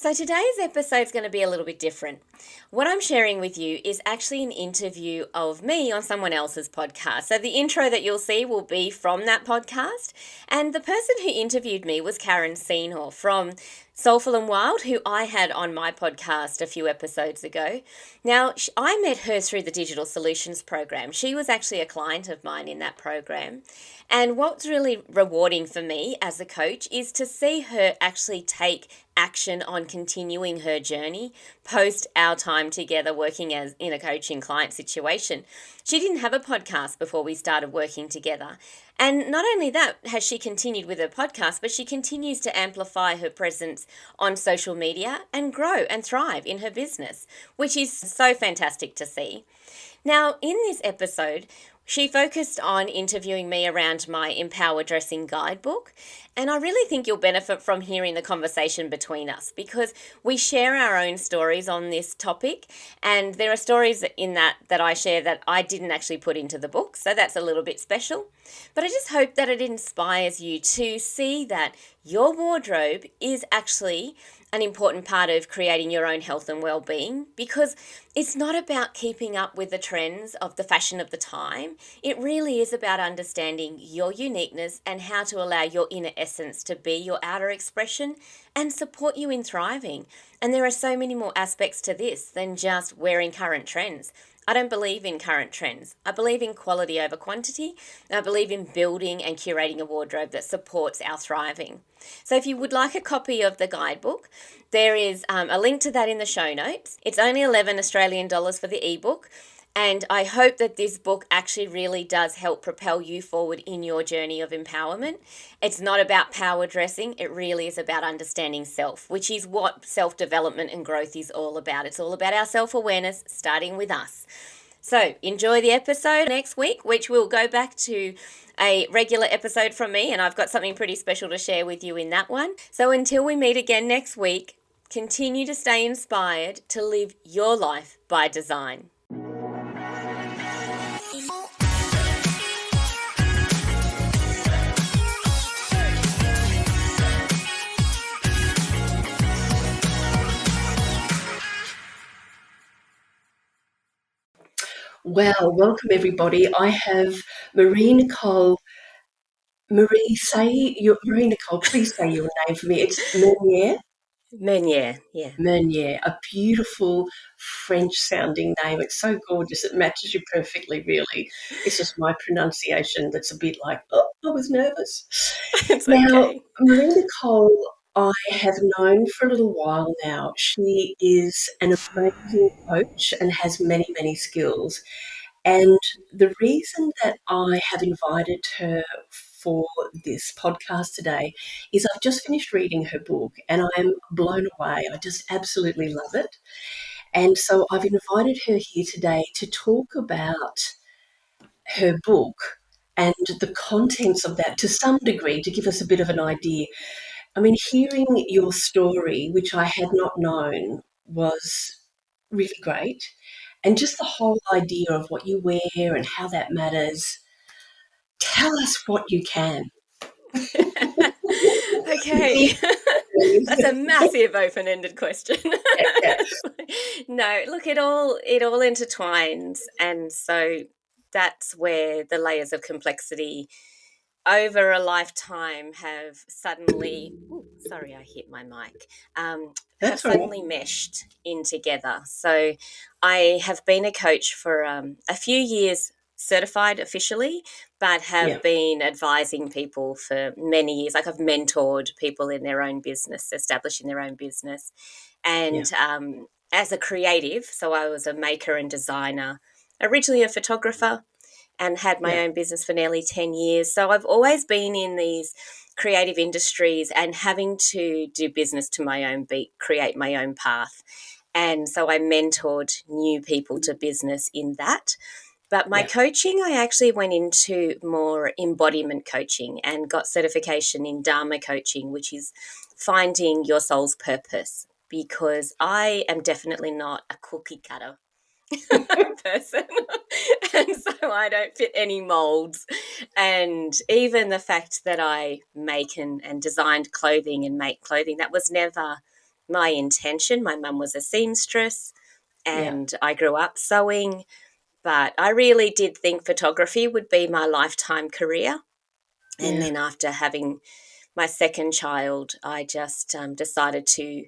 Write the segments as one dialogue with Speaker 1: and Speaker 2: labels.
Speaker 1: So today's episode is going to be a little bit different. What I'm sharing with you is actually an interview of me on someone else's podcast. So the intro that you'll see will be from that podcast. And the person who interviewed me was Seinor from Soulful Wild, who I had on my podcast a few episodes ago. Now, I met her through the Digital Solutions program. She was actually a client of mine in that program. And what's really rewarding for me as a coach is to see her actually take action on continuing her journey post our time together working as in a coaching client situation. She didn't have a podcast before we started working together. And not only that has she continued with her podcast, but she continues to amplify her presence on social media and grow and thrive in her business, which is so fantastic to see. Now, in this episode, she focused on interviewing me around my Empower Dressing Guidebook, and I really think you'll benefit from hearing the conversation between us because we share our own stories on this topic, and there are stories in that I share that I didn't actually put into the book, so that's a little bit special. But I just hope that it inspires you to see that your wardrobe is actually an important part of creating your own health and well-being because it's not about keeping up with the trends of the fashion of the time. It really is about understanding your uniqueness and how to allow your inner essence to be your outer expression and support you in thriving. And there are so many more aspects to this than just wearing current trends. I don't believe in current trends. I believe in quality over quantity. I believe in building and curating a wardrobe that supports our thriving. So if you would like a copy of the guidebook, there is a link to that in the show notes. It's only $11 Australian for the ebook. And I hope that this book actually really does help propel you forward in your journey of empowerment. It's not about power dressing. It really is about understanding self, which is what self-development and growth is all about. It's all about our self-awareness, starting with us. So enjoy the episode next week, which will go back to a regular episode from me. And I've got something pretty special to share with you in that one. So until we meet again next week, continue to stay inspired to live your life by design.
Speaker 2: Well, welcome everybody. I have Marie-Nicole. Marie-Nicole, please say your name for me. It's Meunier.
Speaker 1: Meunier, yeah.
Speaker 2: Meunier, a beautiful French-sounding name. It's so gorgeous. It matches you perfectly, really. It's just my pronunciation that's a bit like, oh, I was nervous.
Speaker 1: It's
Speaker 2: Now,
Speaker 1: okay.
Speaker 2: Marie-Nicole, I have known for a little while now. She is an amazing coach and has many, many skills. And the reason that I have invited her for this podcast today is I've just finished reading her book and I'm blown away. I just absolutely love it. And so I've invited her here today to talk about her book and the contents of that to some degree to give us a bit of an idea. I mean, hearing your story, which I had not known, was really great. And just the whole idea of what you wear and how that matters. Tell us what you can.
Speaker 1: Okay. That's a massive open-ended question. No, look, it all intertwines, and so that's where the layers of complexity over a lifetime have suddenly sorry, I hit my mic. Have suddenly meshed in together. So I have been a coach for a few years, certified officially, but have been advising people for many years. Like I've mentored people in their own business, establishing their own business. And as a creative, so I was a maker and designer, originally a photographer, and had my own business for nearly 10 years. So I've always been in these creative industries and having to do business to my own beat, create my own path. And so I mentored new people to business in that. But my coaching, I actually went into more embodiment coaching and got certification in Dharma coaching, which is finding your soul's purpose, because I am definitely not a cookie cutter person. And so I don't fit any molds. And even the fact that I make and designed clothing and make clothing, that was never my intention. My mum was a seamstress
Speaker 2: Yeah.
Speaker 1: and I grew up sewing, but I really did think photography would be my lifetime career. And
Speaker 2: Yeah.
Speaker 1: then after having my second child, I just decided to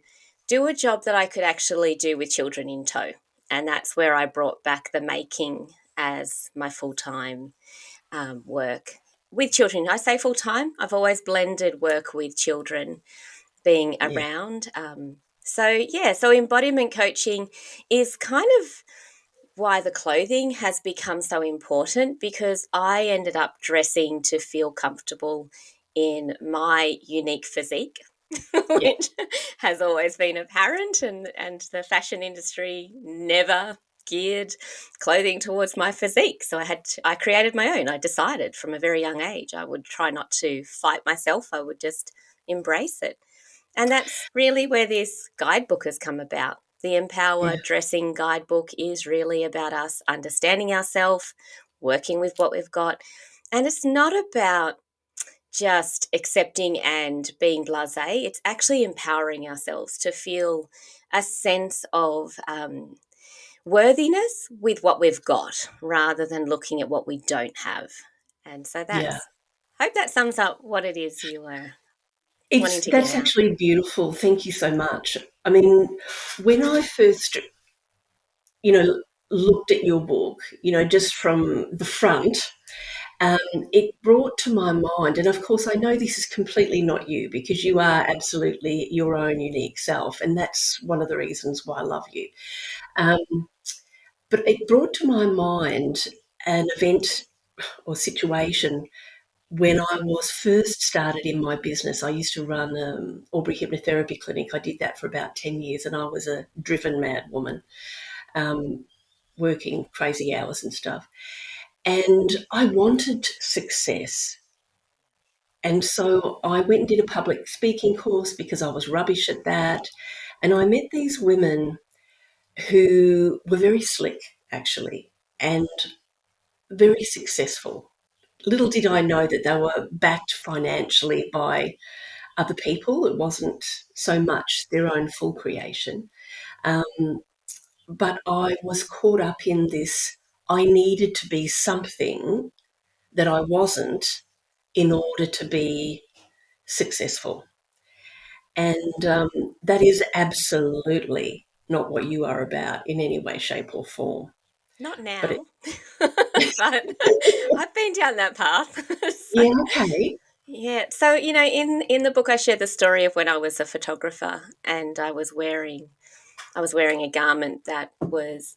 Speaker 1: do a job that I could actually do with children in tow. And that's where I brought back the making as my full time work with children. I say full time, I've always blended work with children being
Speaker 2: Yeah.
Speaker 1: around. So embodiment coaching is kind of why the clothing has become so important, because I ended up dressing to feel comfortable in my unique physique,
Speaker 2: Yeah.
Speaker 1: which has always been apparent, and the fashion industry never geared clothing towards my physique. So I created my own. I decided from a very young age I would try not to fight myself. I would just embrace it. And that's really where this guidebook has come about. The Empower
Speaker 2: Yeah.
Speaker 1: Dressing Guidebook is really about us understanding ourselves, working with what we've got. And it's not about just accepting and being blasé. It's actually empowering ourselves to feel a sense of worthiness with what we've got rather than looking at what we don't have. And so
Speaker 2: Yeah.
Speaker 1: hope that sums up what it is you are wanting
Speaker 2: It's
Speaker 1: to get
Speaker 2: that's
Speaker 1: out.
Speaker 2: actually beautiful. Thank you so much. I mean, when I first, you know, looked at your book, just from the front, um, it brought to my mind, and of course, I know this is completely not you because you are absolutely your own unique self, and that's one of the reasons why I love you. Um, but it brought to my mind an event or situation when I was first started in my business. I used to run Albury Hypnotherapy Clinic. I did that for about 10 years, and I was a driven mad woman, um, working crazy hours and stuff. And I wanted success. And so I went and did a public speaking course because I was rubbish at that. And I met these women who were very slick, actually, and very successful. Little did I know that they were backed financially by other people. It wasn't so much their own full creation. Um, but I was caught up in this. I needed to be something that I wasn't in order to be successful. And that is absolutely not what you are about in any way, shape, or form.
Speaker 1: Not
Speaker 2: But it,
Speaker 1: now, but I've been down that path. So,
Speaker 2: yeah, okay.
Speaker 1: yeah. So, in the book, I share the story of when I was a photographer and I was wearing a garment that was,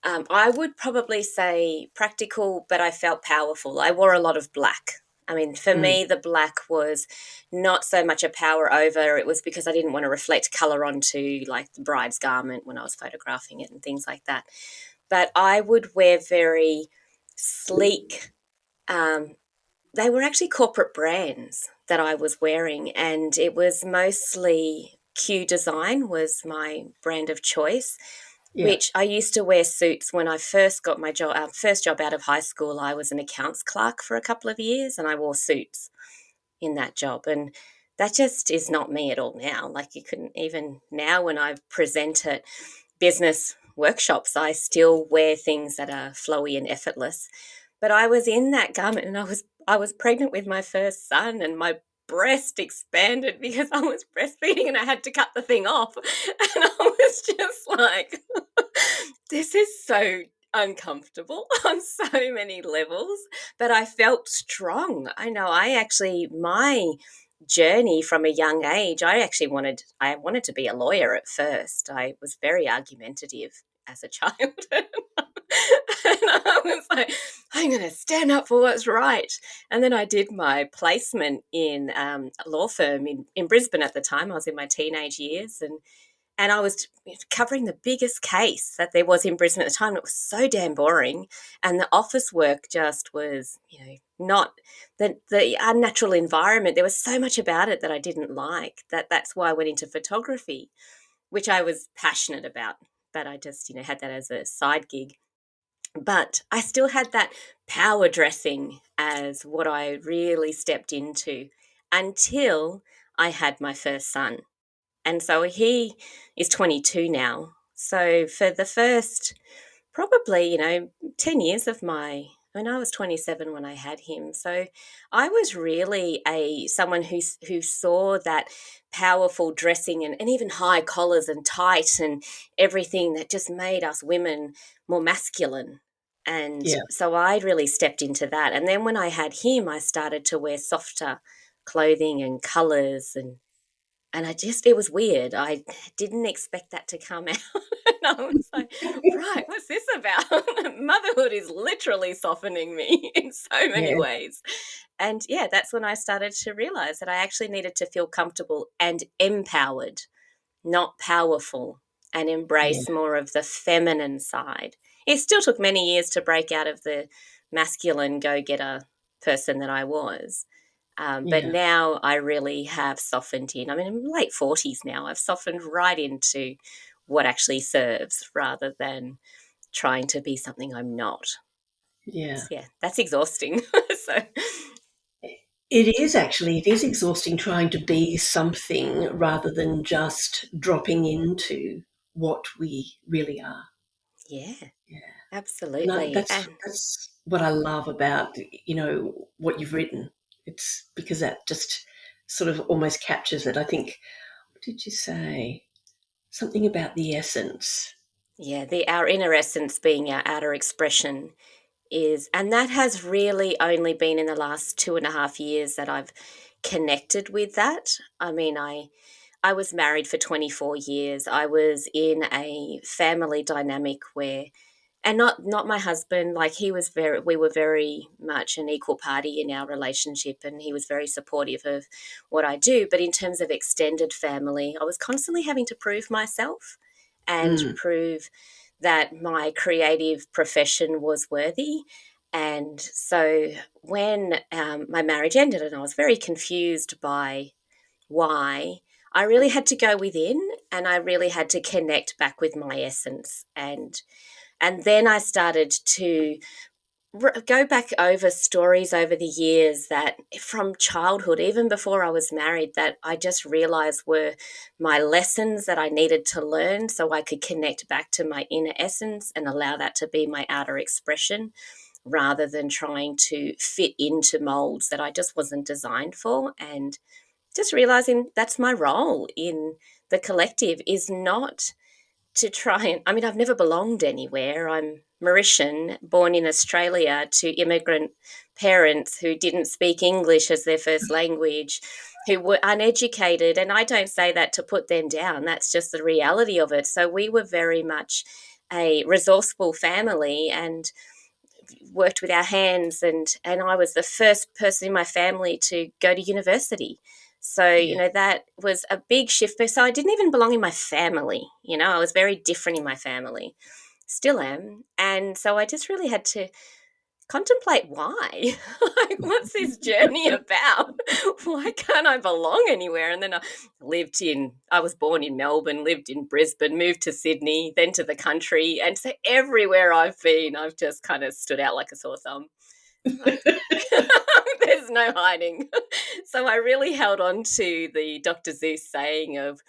Speaker 1: I would probably say practical, but I felt powerful. I wore a lot of black. I mean, for
Speaker 2: Mm,
Speaker 1: me, the black was not so much a power over. It was because I didn't want to reflect color onto like the bride's garment when I was photographing it and things like that. But I would wear very sleek. Um, they were actually corporate brands that I was wearing, and it was mostly Q Design was my brand of choice.
Speaker 2: yeah,
Speaker 1: Which I used to wear suits when I first got my job. First job out of high school, I was an accounts clerk for a couple of years, and I wore suits in that job. And that just is not me at all now. Like you couldn't even now when I present at business workshops, I still wear things that are flowy and effortless. But I was in that garment and I was pregnant with my first son and my breast expanded because I was breastfeeding and I had to cut the thing off. And I was just like, this is so uncomfortable on so many levels, but I felt strong. I know my journey from a young age, I wanted to be a lawyer at first. I was very argumentative as a child. And I was like, I'm going to stand up for what's right. And then I did my placement in a law firm in Brisbane at the time. I was in my teenage years, and I was covering the biggest case that there was in Brisbane at the time. It was so damn boring, and the office work just was, not the unnatural environment. There was so much about it that I didn't like. That's why I went into photography, which I was passionate about, but I just had that as a side gig. But I still had that power dressing as what I really stepped into until I had my first son. And so he is 22 now. So for the first probably, 10 years of my when I was 27 when I had him. So I was really a someone who saw that powerful dressing and even high collars and tight and everything that just made us women more masculine. And
Speaker 2: Yeah,
Speaker 1: so I really stepped into that. And then when I had him, I started to wear softer clothing and colors and it was weird. I didn't expect that to come out. And I was like, right, what's this about? Motherhood is literally softening me in so many
Speaker 2: yeah,
Speaker 1: ways. And yeah, that's when I started to realize that I actually needed to feel comfortable and empowered, not powerful, and
Speaker 2: yeah,
Speaker 1: embrace more of the feminine side. It still took many years to break out of the masculine go getter person that I was. But
Speaker 2: yeah,
Speaker 1: now I really have softened in. I mean, I'm late 40s now. I've softened right into what actually serves rather than trying to be something I'm not.
Speaker 2: yeah.
Speaker 1: Yeah, that's exhausting. So,
Speaker 2: It is actually, it is exhausting trying to be something rather than just dropping into what we really are.
Speaker 1: yeah,
Speaker 2: Yeah. And
Speaker 1: absolutely. And
Speaker 2: that's what I love about, what you've written. It's because that just sort of almost captures it. I think, what did you say? Something about the essence.
Speaker 1: yeah, our inner essence being our outer expression is, and that has really only been in the last 2.5 years that I've connected with that. I mean, I was married for 24 years. I was in a family dynamic where, and not my husband, like we were very much an equal party in our relationship, and he was very supportive of what I do. But in terms of extended family, I was constantly having to prove myself and
Speaker 2: Mm,
Speaker 1: prove that my creative profession was worthy. And so when my marriage ended, and I was very confused by why, I really had to go within and I really had to connect back with my essence. And then I started to go back over stories over the years that from childhood, even before I was married, that I just realized were my lessons that I needed to learn so I could connect back to my inner essence and allow that to be my outer expression rather than trying to fit into molds that I just wasn't designed for. And just realizing that's my role in the collective is not to try and, I mean, I've never belonged anywhere. I'm Mauritian, born in Australia to immigrant parents who didn't speak English as their first language, who were uneducated. And I don't say that to put them down, that's just the reality of it. So we were very much a resourceful family and worked with our hands, and I was the first person in my family to go to university. So,
Speaker 2: yeah.
Speaker 1: that was a big shift. So I didn't even belong in my family. I was very different in my family. Still am. And so I just really had to contemplate why. Like, what's this journey about? Why can't I belong anywhere? And then I was born in Melbourne, lived in Brisbane, moved to Sydney, then to the country. And so everywhere I've been, I've just kind of stood out like a sore thumb. Like, there's no hiding. So I really held on to the Dr. Seuss saying of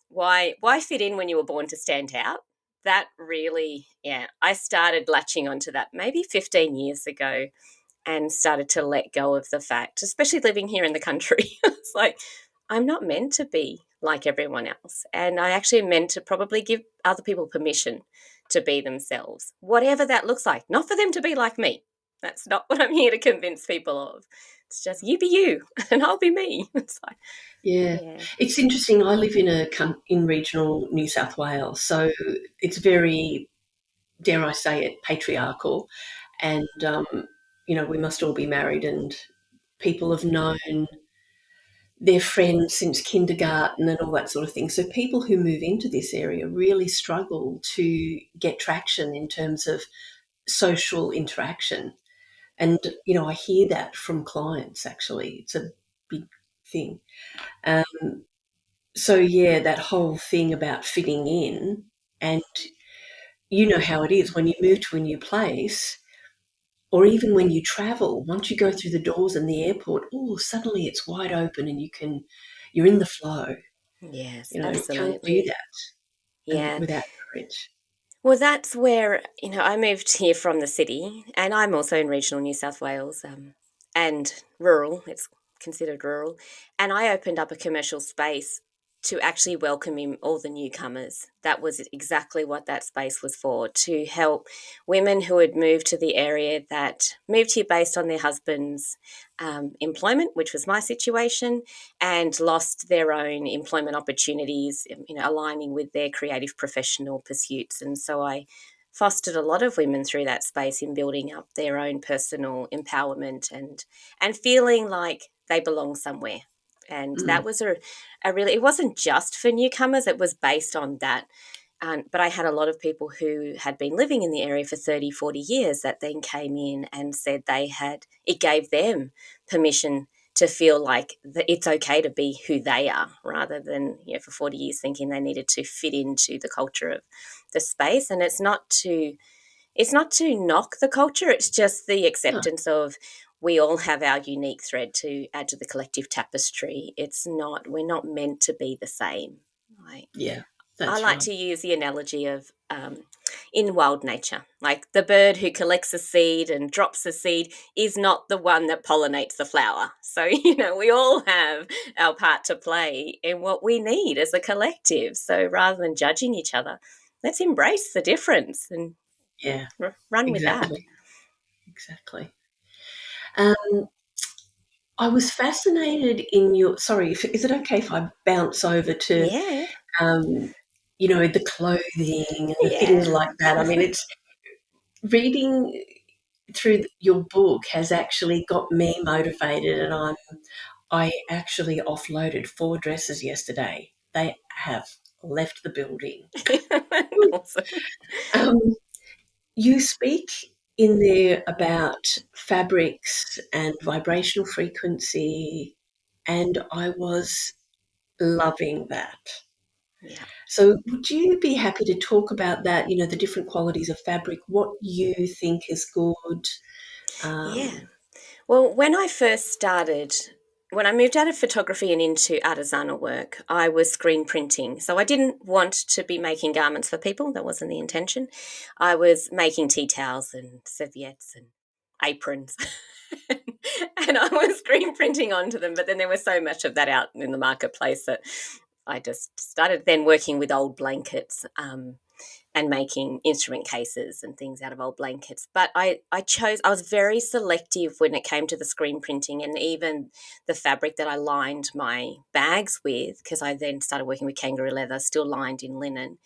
Speaker 1: why fit in when you were born to stand out? That really, yeah, I started latching onto that maybe 15 years ago and started to let go of the fact, especially living here in the country. It's like, I'm not meant to be like everyone else. And I actually am meant to probably give other people permission to be themselves, whatever that looks like. Not for them to be like me. That's not what I'm here to convince people of. It's just you be you and I'll be me. It's like,
Speaker 2: Yeah,
Speaker 1: yeah,
Speaker 2: it's interesting. I live in regional New South Wales, so it's very, dare I say it, patriarchal, and we must all be married, and people have known their friends since kindergarten and all that sort of thing. So people who move into this area really struggle to get traction in terms of social interaction, and I hear that from clients. Actually, it's a big thing. Um, So yeah, that whole thing about fitting in, and you know how it is when you move to a new place, or even when you travel, once you go through the doors in the airport, oh, suddenly it's wide open and you're in the flow.
Speaker 1: Yes,
Speaker 2: You can't do
Speaker 1: absolutely.
Speaker 2: that
Speaker 1: Yeah.
Speaker 2: without courage.
Speaker 1: Well, that's where, I moved here from the city, and I'm also in regional New South Wales, and rural. It's considered rural. And I opened up a commercial space to actually welcome in all the newcomers. That was exactly what that space was for, to help women who had moved to the area, that moved here based on their husband's employment, which was my situation, and lost their own employment opportunities, aligning with their creative professional pursuits. And so I fostered a lot of women through that space in building up their own personal empowerment and feeling like they belong somewhere. And
Speaker 2: Mm,
Speaker 1: that was a really, it wasn't just for newcomers, it was based on that. But I had a lot of people who had been living in the area for 30, 40 years that then came in and said it gave them permission to feel like it's okay to be who they are, rather than, for 40 years thinking they needed to fit into the culture of the space. And it's not to knock the culture, it's just the
Speaker 2: no,
Speaker 1: acceptance of we all have our unique thread to add to the collective tapestry. We're not meant to be the same. Like,
Speaker 2: yeah,
Speaker 1: I
Speaker 2: that's
Speaker 1: like
Speaker 2: right.
Speaker 1: to use the analogy of in wild nature, like the bird who collects a seed and drops a seed is not the one that pollinates the flower. So, we all have our part to play in what we need as a collective. So rather than judging each other, let's embrace the difference and
Speaker 2: Yeah,
Speaker 1: run with that.
Speaker 2: exactly, exactly. Um, I was fascinated in your. Sorry, is it okay if I bounce over to
Speaker 1: Yeah.
Speaker 2: um, the clothing and the
Speaker 1: Yeah.
Speaker 2: things like that? I mean, it's reading through your book has actually got me motivated, and I actually offloaded 4 dresses yesterday. They have left the building.
Speaker 1: Awesome.
Speaker 2: Um, you speak in there about fabrics and vibrational frequency, and I was loving that.
Speaker 1: Yeah.
Speaker 2: So, would you be happy to talk about that? The different qualities of fabric, what you think is good.
Speaker 1: Yeah.
Speaker 2: Um,
Speaker 1: Well, when I moved out of photography and into artisanal work, I was screen printing. So I didn't want to be making garments for people. That wasn't the intention. I was making tea towels and serviettes and aprons. And I was screen printing onto them. But then there was so much of that out in the marketplace that I just started then working with old blankets. And making instrument cases and things out of old blankets. But I was very selective when it came to the screen printing and even the fabric that I lined my bags with, because I then started working with kangaroo leather, still lined in linen.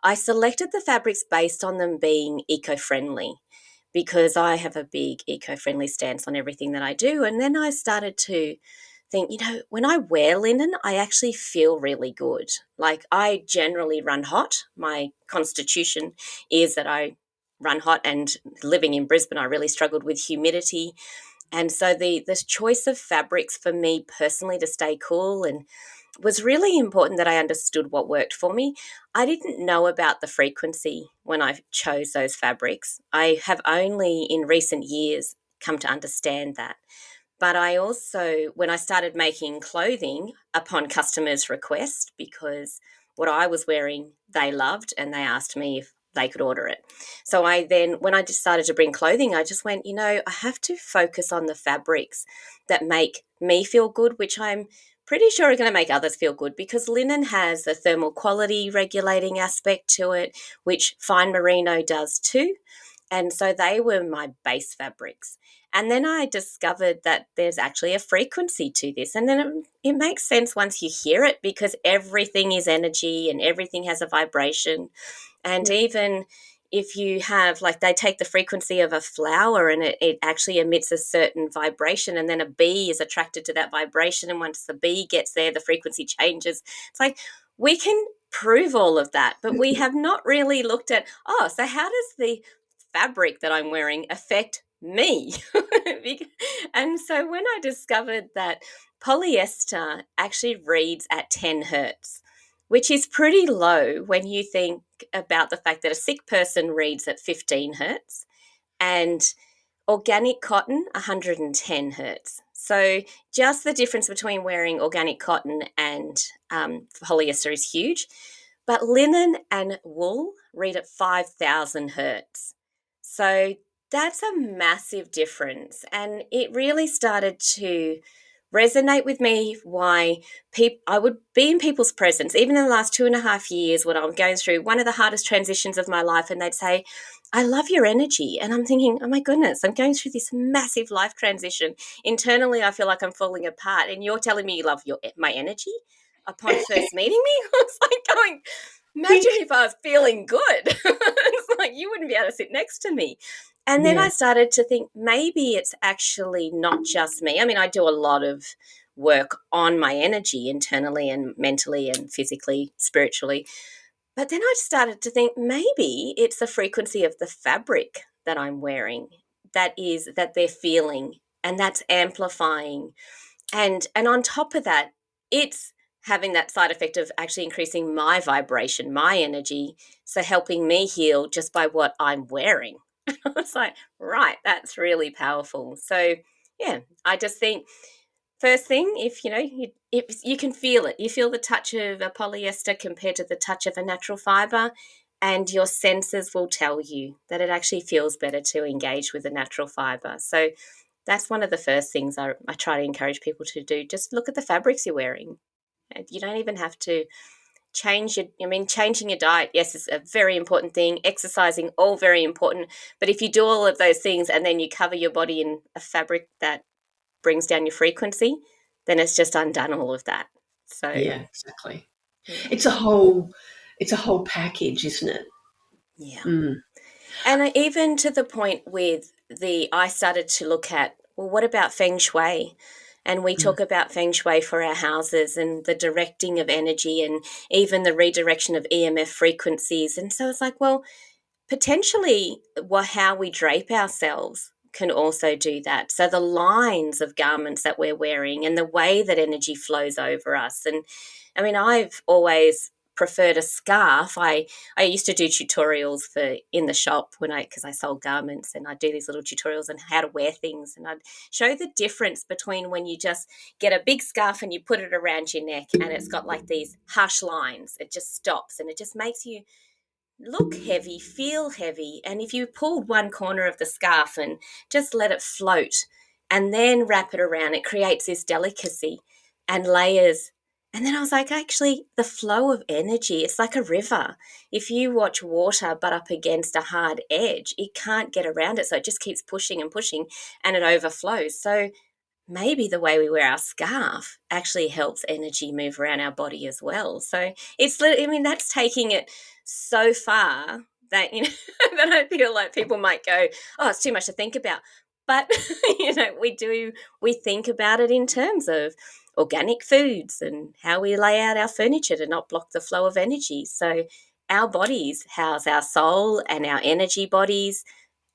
Speaker 1: I selected the fabrics based on them being eco friendly because I have a big eco friendly stance on everything that I do. And then I started to think, when I wear linen, I actually feel really good. Like I generally run hot. My constitution is that I run hot, and living in Brisbane, I really struggled with humidity. And so the choice of fabrics for me personally to stay cool and was really important that I understood what worked for me. I didn't know about the frequency when I chose those fabrics. I have only in recent years come to understand that. But I also, when I started making clothing upon customers' request, because what I was wearing they loved and they asked me if they could order it. So when I decided to bring clothing, I just went, I have to focus on the fabrics that make me feel good, which I'm pretty sure are going to make others feel good, because linen has a thermal quality regulating aspect to it, which fine merino does too. And so they were my base fabrics. And then I discovered that there's actually a frequency to this. And then it makes sense once you hear it, because everything is energy and everything has a vibration. And
Speaker 2: yeah,
Speaker 1: even if you have, like, they take the frequency of a flower and it actually emits a certain vibration, and then a bee is attracted to that vibration. And once the bee gets there, the frequency changes. It's like we can prove all of that, but we have not really looked at, so how does the fabric that I'm wearing affect me? And so when I discovered that polyester actually reads at 10 hertz, which is pretty low when you think about the fact that a sick person reads at 15 hertz and organic cotton 110 hertz. So just the difference between wearing organic cotton and polyester is huge. But linen and wool read at 5,000 hertz. So that's a massive difference. And it really started to resonate with me why I would be in people's presence, even in the last 2.5 years when I'm going through one of the hardest transitions of my life, and they'd say, I love your energy. And I'm thinking, oh my goodness, I'm going through this massive life transition. Internally, I feel like I'm falling apart. And you're telling me you love my energy upon first meeting me? I was like going, imagine if I was feeling good. It's like you wouldn't be able to sit next to me. And then
Speaker 2: Yeah.
Speaker 1: I started to think maybe it's actually not just me. I mean, I do a lot of work on my energy internally and mentally and physically, spiritually. But then I started to think maybe it's the frequency of the fabric that I'm wearing that they're feeling, and that's amplifying. And on top of that, it's having that side effect of actually increasing my vibration, my energy, so helping me heal just by what I'm wearing. I was like, right, that's really powerful. So yeah, I just think first thing, if if you can feel it, you feel the touch of a polyester compared to the touch of a natural fiber, and your senses will tell you that it actually feels better to engage with a natural fiber. So that's one of the first things I try to encourage people to do. Just look at the fabrics you're wearing. And you don't even have to changing your diet, yes, is a very important thing. Exercising, all very important. But if you do all of those things and then you cover your body in a fabric that brings down your frequency, then it's just undone all of that. So,
Speaker 2: Yeah, exactly.
Speaker 1: yeah.
Speaker 2: It's a whole package, isn't it?
Speaker 1: Yeah.
Speaker 2: Mm,
Speaker 1: And even to the point with I started to look at, well, what about feng shui? And we
Speaker 2: mm.
Speaker 1: talk about feng shui for our houses and the directing of energy and even the redirection of EMF frequencies. And so it's like, well, potentially how we drape ourselves can also do that. So the lines of garments that we're wearing and the way that energy flows over us. And I mean, I've always preferred a scarf. I used to do tutorials for in the shop because I sold garments, and I'd do these little tutorials on how to wear things, and I'd show the difference between when you just get a big scarf and you put it around your neck and it's got like these harsh lines. It just stops and it just makes you look heavy, feel heavy. And if you pulled one corner of the scarf and just let it float and then wrap it around, it creates this delicacy and layers. And then I was like, actually, the flow of energy, it's like a river. If you watch water butt up against a hard edge, it can't get around it. So it just keeps pushing and pushing and it overflows. So maybe the way we wear our scarf actually helps energy move around our body as well. So that's taking it so far that, that I feel like people might go, oh, it's too much to think about. But, we think about it in terms of organic foods and how we lay out our furniture to not block the flow of energy. So our bodies house our soul and our energy bodies,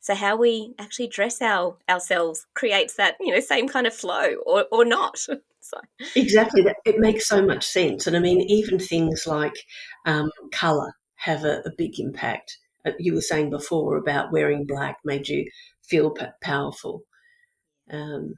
Speaker 1: so how we actually dress ourselves creates that, same kind of flow or not. So
Speaker 2: Exactly. It makes so much sense. And I mean, even things like colour have a big impact. You were saying before about wearing black made you feel powerful. Um,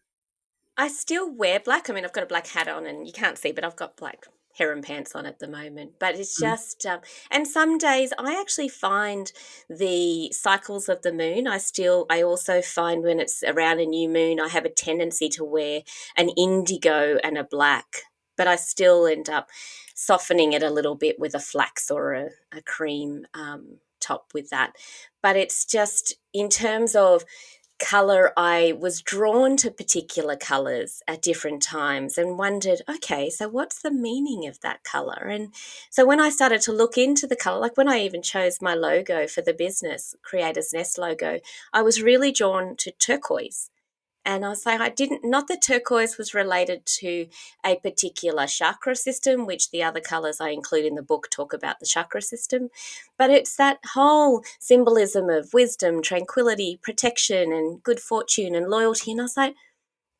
Speaker 1: I still wear black. I mean, I've got a black hat on, and you can't see, but I've got black harem pants on at the moment. But it's
Speaker 2: mm,
Speaker 1: just, and some days I actually find the cycles of the moon. I also find when it's around a new moon, I have a tendency to wear an indigo and a black, but I still end up softening it a little bit with a flax or a cream top with that. But it's just in terms of color, I was drawn to particular colors at different times and wondered, okay, so what's the meaning of that color? And so when I started to look into the color, like when I even chose my logo for the business, Creators Nest logo, I was really drawn to turquoise. And I was like, not that turquoise was related to a particular chakra system, which the other colors I include in the book talk about the chakra system, but it's that whole symbolism of wisdom, tranquility, protection, and good fortune and loyalty. And I was like,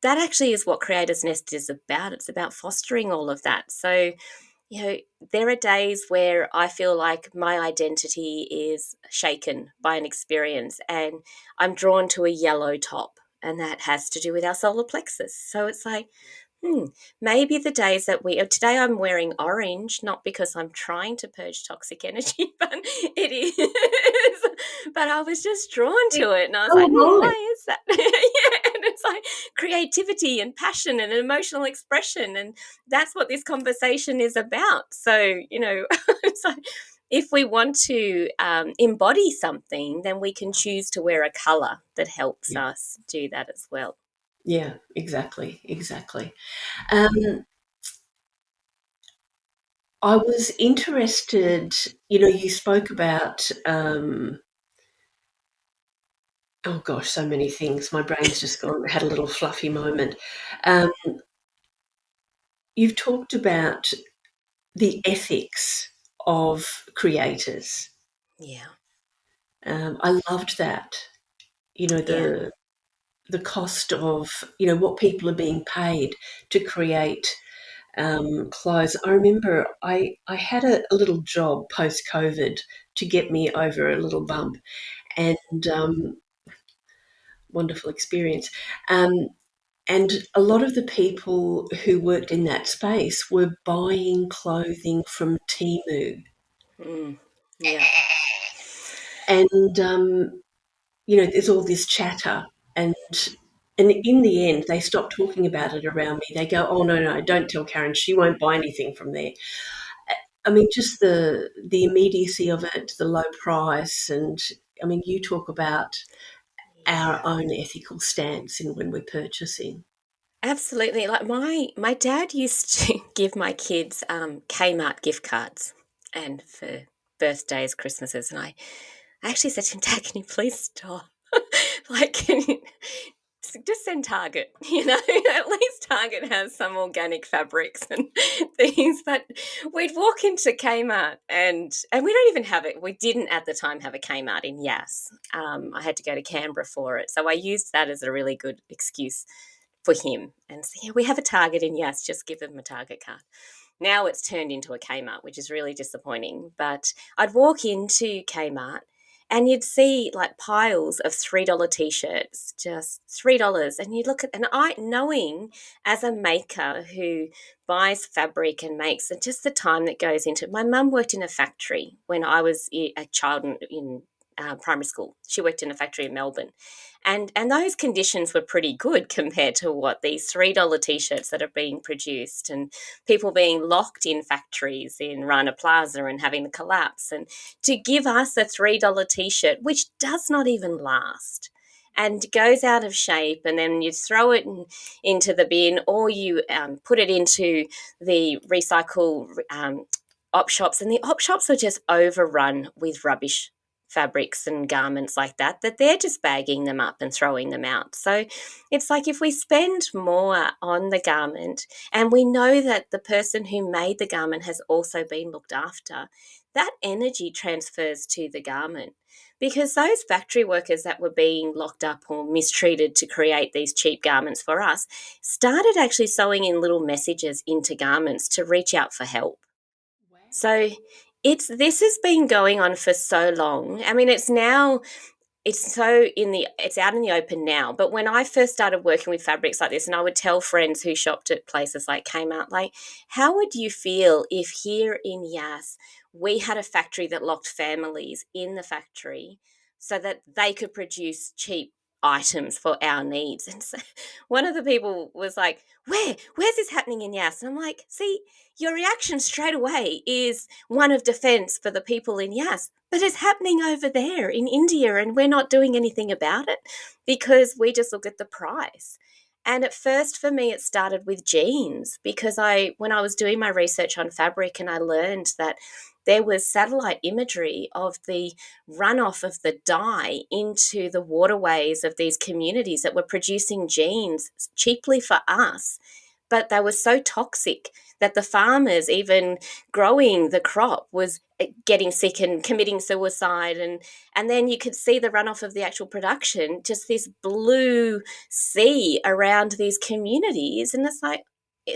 Speaker 1: that actually is what Creators Nest is about. It's about fostering all of that. So, there are days where I feel like my identity is shaken by an experience and I'm drawn to a yellow top. and that has to do with our solar plexus. So it's like, maybe the days that today I'm wearing orange, not because I'm trying to purge toxic energy, but it is. But I was just drawn to it, and I was
Speaker 2: So
Speaker 1: like,
Speaker 2: am I.
Speaker 1: why is that? Yeah, and it's like creativity and passion and emotional expression, and that's what this conversation is about. So, it's like, if we want to embody something, then we can choose to wear a color that helps
Speaker 2: Yeah,
Speaker 1: us do that as well.
Speaker 2: yeah, exactly, exactly. Um, I was interested, you spoke about, oh gosh, so many things. My brain's just had a little fluffy moment. Um, you've talked about the ethics of creators.
Speaker 1: Yeah,
Speaker 2: I loved that.
Speaker 1: yeah,
Speaker 2: The cost of what people are being paid to create clothes. I remember I had a little job post COVID to get me over a little bump, and wonderful experience. Um, and a lot of the people who worked in that space were buying clothing from Temu,
Speaker 1: yeah,
Speaker 2: and there's all this chatter, and in the end, they stop talking about it around me. They go, "Oh no, no, don't tell Karen. She won't buy anything from there." I mean, just the immediacy of it, the low price, and I mean, you talk about our
Speaker 1: yeah.
Speaker 2: own ethical stance in when we're purchasing.
Speaker 1: Absolutely. Like my dad used to give my kids Kmart gift cards, and for birthdays, Christmases, and I actually said to him, Dad, can you please stop? Like, can you just send Target? At least Target has some organic fabrics and things. But we'd walk into Kmart, and we don't even have it. We didn't at the time have a Kmart in Yass. I had to go to Canberra for it, so I used that as a really good excuse for him. And so, yeah, we have a Target in Yass. Just give them a Target card. Now it's turned into a Kmart, which is really disappointing. But I'd walk into Kmart and you'd see like piles of $3 t-shirts, just $3. And you'd look at, and I, knowing as a maker who buys fabric and makes, and just the time that goes into it. My mum worked in a factory when I was a child in primary school. She worked in a factory in Melbourne, and those conditions were pretty good compared to what these $3 t-shirts that are being produced, and people being locked in factories in Rana Plaza and having the collapse, and to give us a $3 t-shirt which does not even last and goes out of shape, and then you throw it into the bin, or you put it into the recycle op shops, and the op shops are just overrun with rubbish fabrics and garments like that, that they're just bagging them up and throwing them out. So it's like, if we spend more on the garment and we know that the person who made the garment has also been looked after, that energy transfers to the garment. Because those factory workers that were being locked up or mistreated to create these cheap garments for us started actually sewing in little messages into garments to reach out for help. So this has been going on for so long. I mean, it's out in the open now. But when I first started working with fabrics like this, and I would tell friends who shopped at places like Kmart, like, how would you feel if here in Yass we had a factory that locked families in the factory so that they could produce cheap items for our needs? And so one of the people was like, where's this happening in Yass? And I'm like, see, your reaction straight away is one of defense for the people in Yass, but it's happening over there in India, and we're not doing anything about it because we just look at the price. And at first, for me, it started with jeans, because when I was doing my research on fabric, and I learned that there was satellite imagery of the runoff of the dye into the waterways of these communities that were producing jeans cheaply for us, but they were so toxic that the farmers, even growing the crop, was getting sick and committing suicide. And then you could see the runoff of the actual production, just this blue sea around these communities. And it's like,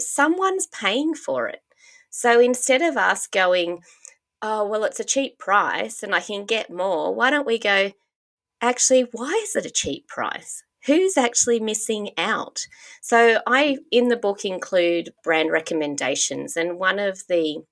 Speaker 1: someone's paying for it. So instead of us going, oh, well, it's a cheap price and I can get more, why don't we go, actually, why is it a cheap price? who's actually missing out? So I, in the book, include brand recommendations, and one of the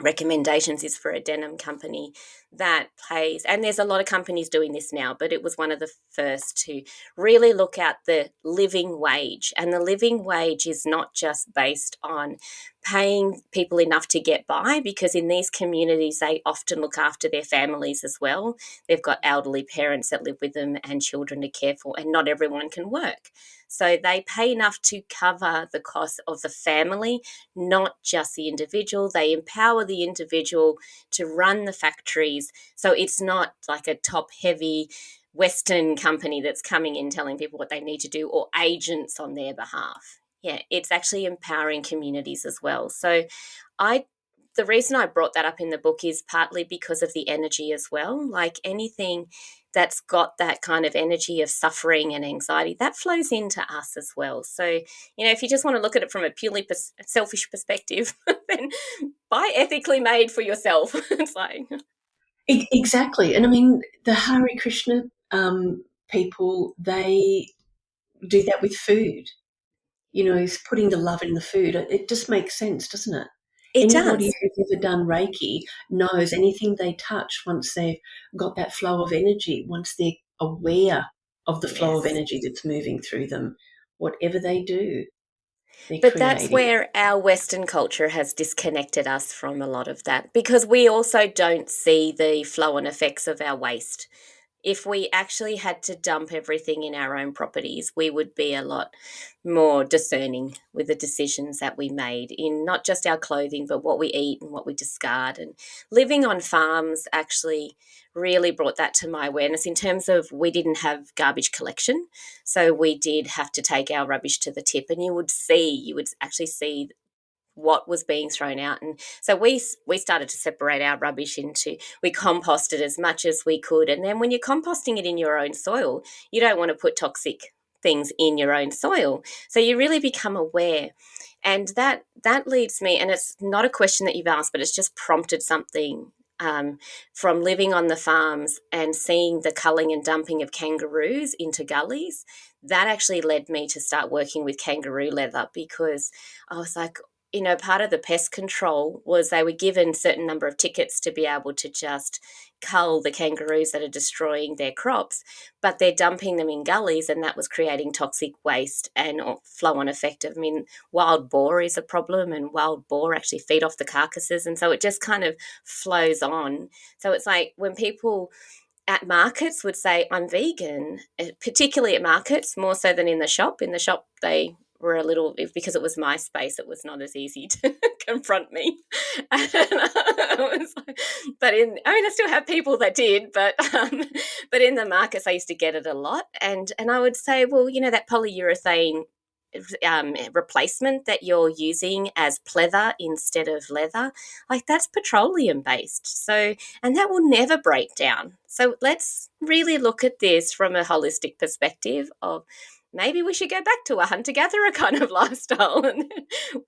Speaker 1: recommendations is for a denim company that pays, and there's a lot of companies doing this now, but it was one of the first to really look at the living wage. And the living wage is not just based on paying people enough to get by, because in these communities they often look after their families as well. They've got elderly parents that live with them and children to care for, and not everyone can work, so they pay enough to cover the cost of the family, not just the individual. They empower the individual to run the factories. So it's not like a top heavy Western company that's coming in telling people what they need to do, or agents on their behalf. Yeah, it's actually empowering communities as well. So I the reason I brought that up in the book is partly because of the energy as well. Like anything that's got that kind of energy of suffering and anxiety, that flows into us as well. So, if you just want to look at it from a purely selfish perspective, then buy ethically made for yourself. It's like,
Speaker 2: Exactly. And I mean, the Hare Krishna people, they do that with food. Is putting the love in the food. It just makes sense, doesn't it?
Speaker 1: it
Speaker 2: Anybody
Speaker 1: does.
Speaker 2: who's ever done Reiki knows anything they touch, once they've got that flow of energy, once they're aware of the flow of
Speaker 1: Yes.
Speaker 2: energy that's moving through them, whatever they do, they're
Speaker 1: But that's
Speaker 2: creating.
Speaker 1: where our Western culture has disconnected us from a lot of that, because we also don't see the flow and effects of our waste. If we actually had to dump everything in our own properties, we would be a lot more discerning with the decisions that we made in not just our clothing, but what we eat and what we discard. And living on farms actually really brought that to my awareness in terms of we didn't have garbage collection. So we did have to take our rubbish to the tip, and you would actually see what was being thrown out. And so we started to separate our rubbish into, we composted as much as we could. And then when you're composting it in your own soil, you don't want to put toxic things in your own soil, so you really become aware. And that leads me, and it's not a question that you've asked, but it's just prompted something, from living on the farms and seeing the culling and dumping of kangaroos into gullies. That actually led me to start working with kangaroo leather, because I was like, part of the pest control was they were given a certain number of tickets to be able to just cull the kangaroos that are destroying their crops, but they're dumping them in gullies, and that was creating toxic waste and flow on effect. I mean, wild boar is a problem, and wild boar actually feed off the carcasses, and so it just kind of flows on. So it's like when people at markets would say, I'm vegan, particularly at markets, more so than in the shop. In the shop, they were a little, because it was my space, it was not as easy to confront me. I still have people that did, but in the markets, I used to get it a lot. And I would say, well, that polyurethane replacement that you're using as pleather instead of leather, like that's petroleum based. So, and that will never break down. So let's really look at this from a holistic perspective of maybe we should go back to a hunter gatherer kind of lifestyle, and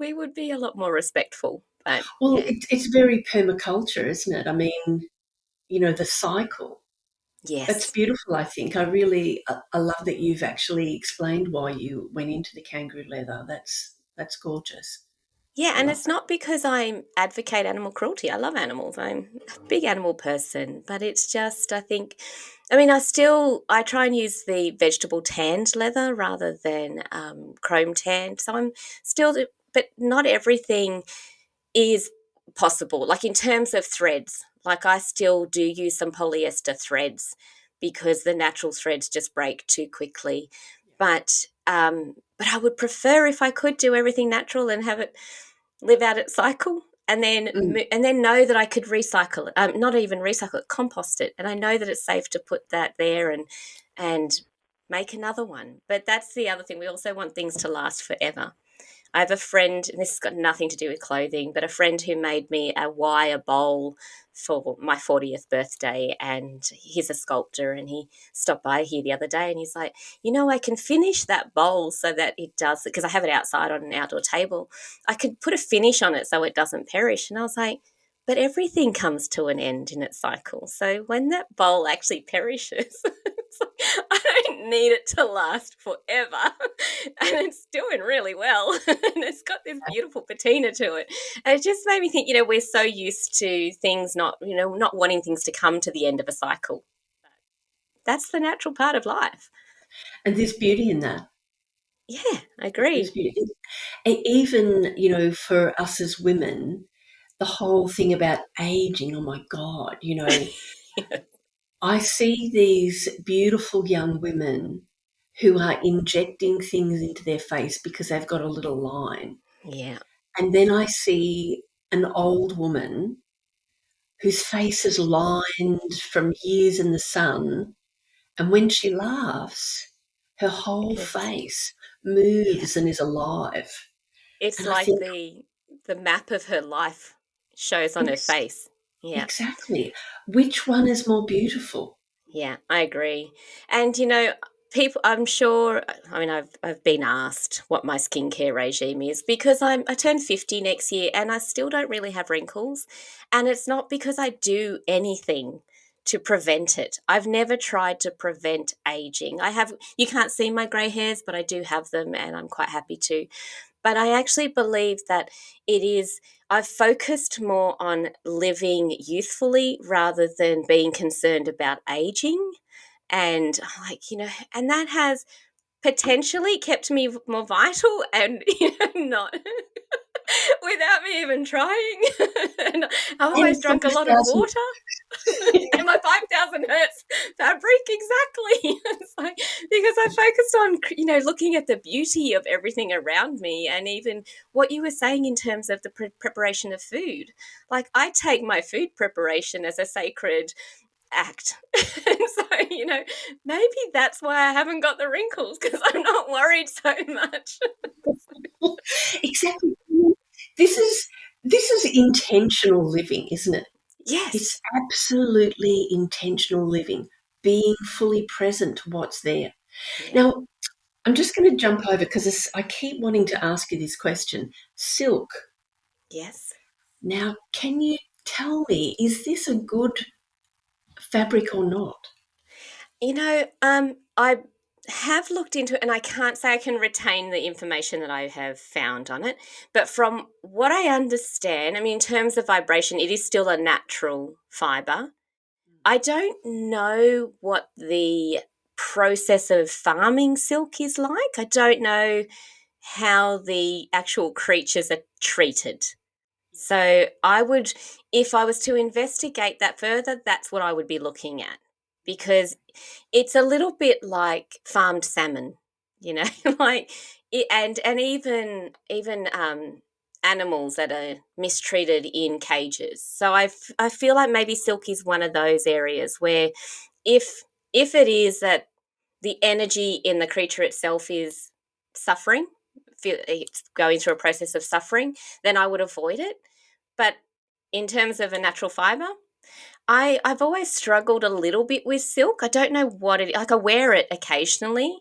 Speaker 1: we would be a lot more respectful. But
Speaker 2: Well,
Speaker 1: yeah,
Speaker 2: it's very permaculture, isn't it? I mean, the cycle. That's
Speaker 1: yes.
Speaker 2: beautiful, I think. I love that you've actually explained why you went into the kangaroo leather. That's gorgeous.
Speaker 1: Yeah,
Speaker 2: I
Speaker 1: and
Speaker 2: love
Speaker 1: it's
Speaker 2: that.
Speaker 1: not because I advocate animal cruelty. I love animals. I'm a big animal person, but it's just, I think, I try and use the vegetable tanned leather rather than chrome tanned. So I'm still, but not everything is possible. Like in terms of threads, like I still do use some polyester threads because the natural threads just break too quickly. But I would prefer, if I could, do everything natural and have it live out its cycle, and then
Speaker 2: Mm.
Speaker 1: know that I could recycle it, not even recycle it, compost it, and I know that it's safe to put that there and make another one. But that's the other thing, we also want things to last forever. I have a friend, and this has got nothing to do with clothing, but a friend who made me a wire bowl for my 40th birthday. And he's a sculptor, and he stopped by here the other day, and he's like, I can finish that bowl so that it does, because I have it outside on an outdoor table. I could put a finish on it so it doesn't perish. And I was like, but everything comes to an end in its cycle. So when that bowl actually perishes, I don't need it to last forever. And it's doing really well. And it's got this beautiful patina to it. And it just made me think, we're so used to things not wanting things to come to the end of a cycle. That's the natural part of life.
Speaker 2: And there's beauty in that.
Speaker 1: Yeah, I
Speaker 2: There's
Speaker 1: agree.
Speaker 2: beauty. Even, for us as women, the whole thing about aging, oh my God, I see these beautiful young women who are injecting things into their face because they've got a little line.
Speaker 1: Yeah.
Speaker 2: And then I see an old woman whose face is lined from years in the sun. And when she laughs, her whole
Speaker 1: Yes.
Speaker 2: face
Speaker 1: Yeah.
Speaker 2: moves and is alive.
Speaker 1: It's
Speaker 2: And I
Speaker 1: like
Speaker 2: think,
Speaker 1: the map of her life shows on her
Speaker 2: yes,
Speaker 1: face. Yeah.
Speaker 2: exactly. Which one is more beautiful?
Speaker 1: Yeah, I agree. And people, I'm sure, I mean, I've been asked what my skincare regime is because I turn 50 next year and I still don't really have wrinkles, and it's not because I do anything to prevent it. I've never tried to prevent aging. You can't see my grey hairs, but I do have them and I'm quite happy to. But I actually believe that I've focused more on living youthfully rather than being concerned about aging. And and that has potentially kept me more vital and, not without me even trying. And I've
Speaker 2: And
Speaker 1: always drunk a lot of
Speaker 2: 5,000.
Speaker 1: water. And my 5,000 hertz fabric, exactly. It's like, because I focused on, looking at the beauty of everything around me, and even what you were saying in terms of the preparation of food. Like, I take my food preparation as a sacred act. And so, maybe that's why I haven't got the wrinkles, because I'm not worried so much.
Speaker 2: Exactly. This is intentional living, isn't it? It's
Speaker 1: Yes.
Speaker 2: absolutely intentional living, being fully present to what's there.
Speaker 1: Yeah.
Speaker 2: Now, I'm just going to jump over because I keep wanting to ask you this question. Silk.
Speaker 1: Yes.
Speaker 2: Now, can you tell me, is this a good fabric or not?
Speaker 1: I have looked into it, and I can't say I can retain the information that I have found on it. But from what I understand, I mean, in terms of vibration, it is still a natural fiber. I don't know what the process of farming silk is like. I don't know how the actual creatures are treated. So if I was to investigate that further, that's what I would be looking at, because it's a little bit like farmed salmon, like and even animals that are mistreated in cages. So I feel like maybe silk is one of those areas where if if it is that the energy in the creature itself is suffering, it's going through a process of suffering, then I would avoid it. But in terms of a natural fiber, I've always struggled a little bit with silk. I don't know what it like. I wear it occasionally,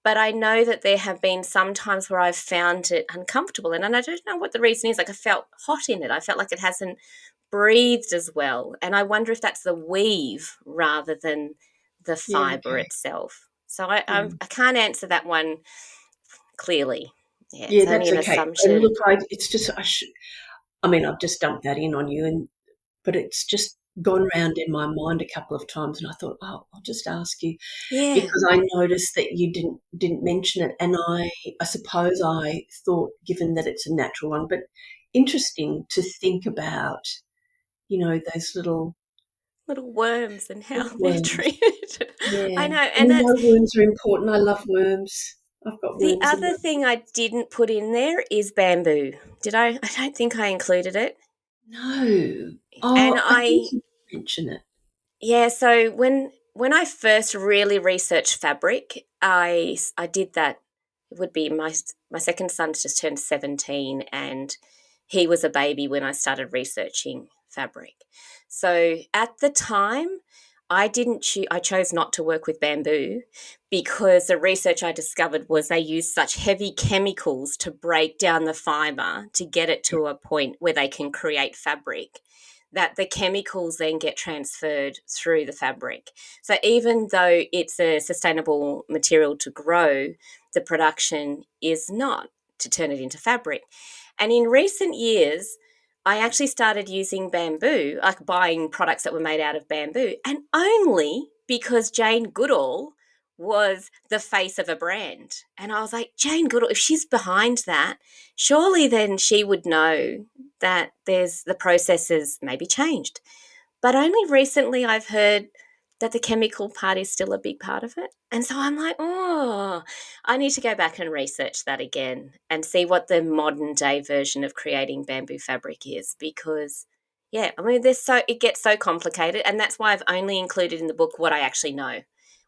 Speaker 1: but I know that there have been some times where I've found it uncomfortable, and I don't know what the reason is. Like, I felt hot in it. I felt like it hasn't breathed as well, and I wonder if that's the weave rather than the
Speaker 2: Yeah,
Speaker 1: fiber
Speaker 2: okay.
Speaker 1: itself. So I
Speaker 2: Yeah.
Speaker 1: I can't answer that one clearly. Yeah,
Speaker 2: Yeah,
Speaker 1: it's only
Speaker 2: that's
Speaker 1: an
Speaker 2: okay. And
Speaker 1: assumption.
Speaker 2: look, it's just, I mean, I've just dumped that in on you, but it's just gone round in my mind a couple of times, and I thought, oh, I'll just ask you
Speaker 1: Yeah,
Speaker 2: because I noticed that you didn't mention it, and I suppose I thought, given that it's a natural one, but interesting to think about, those
Speaker 1: little worms and how
Speaker 2: little
Speaker 1: they're
Speaker 2: worms.
Speaker 1: treated.
Speaker 2: Yeah,
Speaker 1: I know,
Speaker 2: and
Speaker 1: and that's
Speaker 2: worms are important. I love worms. I've got
Speaker 1: the
Speaker 2: worms in
Speaker 1: other
Speaker 2: my.
Speaker 1: thing I didn't put in there is bamboo. Did I? I don't think I included it.
Speaker 2: No.
Speaker 1: And
Speaker 2: Oh, I think you mention it.
Speaker 1: yeah, so when I first really researched fabric, I did that. It would be my second son just turned 17, and he was a baby when I started researching fabric. So at the time, I chose not to work with bamboo because the research I discovered was they use such heavy chemicals to break down the fiber to get it to a point where they can create fabric, that the chemicals then get transferred through the fabric. So even though it's a sustainable material to grow, the production is not to turn it into fabric. And in recent years, I actually started using bamboo, like buying products that were made out of bamboo, and only because Jane Goodall was the face of a brand. And I was like, Jane Goodall, if she's behind that, surely then she would know that there's the processes maybe changed. But only recently I've heard that the chemical part is still a big part of it. And so I'm like, oh, I need to go back and research that again and see what the modern day version of creating bamboo fabric is, because yeah, I mean it gets so complicated, and that's why I've only included in the book what I actually know,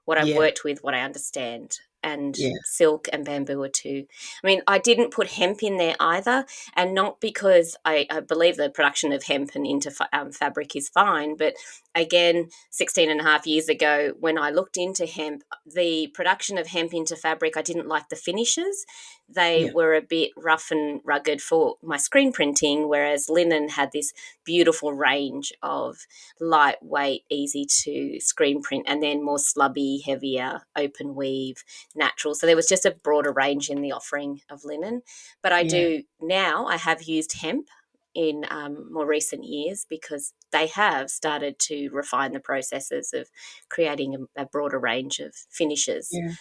Speaker 1: what I've
Speaker 2: Yeah,
Speaker 1: worked with, what I understand. And
Speaker 2: yeah,
Speaker 1: silk and bamboo are two. I mean, I didn't put hemp in there either, and not because I believe the production of hemp and into fabric is fine, but again, 16 and a half years ago, when I looked into hemp, the production of hemp into fabric, I didn't like the finishes. They
Speaker 2: yeah,
Speaker 1: were a bit rough and rugged for my screen printing, whereas linen had this beautiful range of lightweight, easy to screen print, and then more slubby, heavier, open weave, natural. So there was just a broader range in the offering of linen. But I
Speaker 2: yeah,
Speaker 1: do now, I have used hemp in more recent years because they have started to refine the processes of creating a broader range of finishes.
Speaker 2: yeah.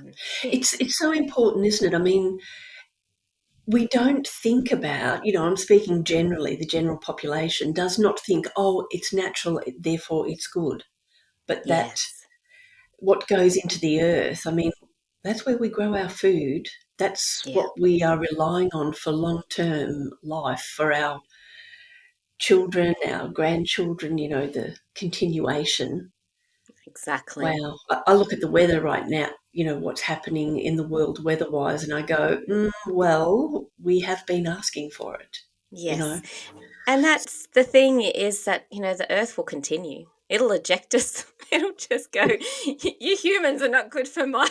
Speaker 1: Yeah,
Speaker 2: It's so important, isn't it? I mean, we don't think about, I'm speaking generally, the general population does not think, oh, it's natural, therefore it's good. But that
Speaker 1: yes,
Speaker 2: what goes into the earth, I mean, that's where we grow our food. That's
Speaker 1: yeah,
Speaker 2: what we are relying on for long term life, for our children, our grandchildren, the continuation.
Speaker 1: exactly.
Speaker 2: Wow. I look at the weather right now, what's happening in the world weather wise, and I go, well, we have been asking for it, you know.
Speaker 1: Yes. And that's the thing, is that, the earth will continue. It'll eject us. It'll just go, you humans are not good for my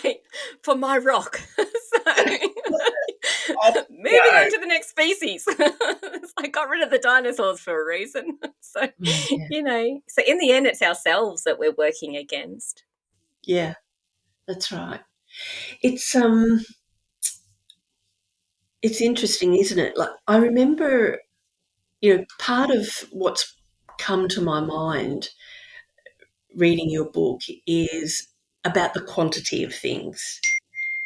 Speaker 1: rock. So
Speaker 2: Oh,
Speaker 1: moving
Speaker 2: no.
Speaker 1: on to the next species. I got rid of the dinosaurs for a reason. So,
Speaker 2: Yeah,
Speaker 1: so in the end it's ourselves that we're working against.
Speaker 2: yeah, that's right. It's interesting, isn't it? Like, I remember, part of what's come to my mind reading your book is about the quantity of things.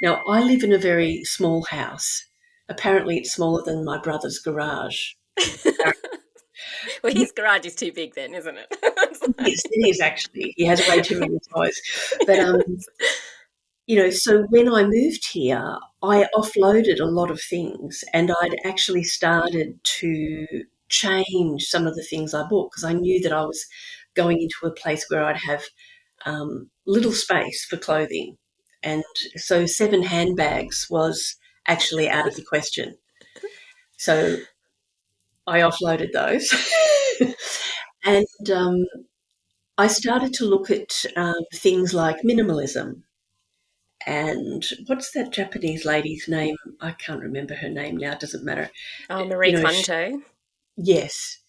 Speaker 2: Now, I live in a very small house. Apparently, it's smaller than my brother's garage.
Speaker 1: Well, his garage is too big then, isn't it? It's
Speaker 2: It is actually. He has way too many toys. But
Speaker 1: like-
Speaker 2: so when I moved here, I offloaded a lot of things, and I'd actually started to change some of the things I bought because I knew that I was going into a place where I'd have little space for clothing. And so 7 handbags was actually out of the question. So I offloaded those. And I started to look at things like minimalism. And what's that Japanese lady's name? I can't remember her name now. It doesn't matter.
Speaker 1: Oh, Marie
Speaker 2: You know, sh
Speaker 1: Kondo.
Speaker 2: yes,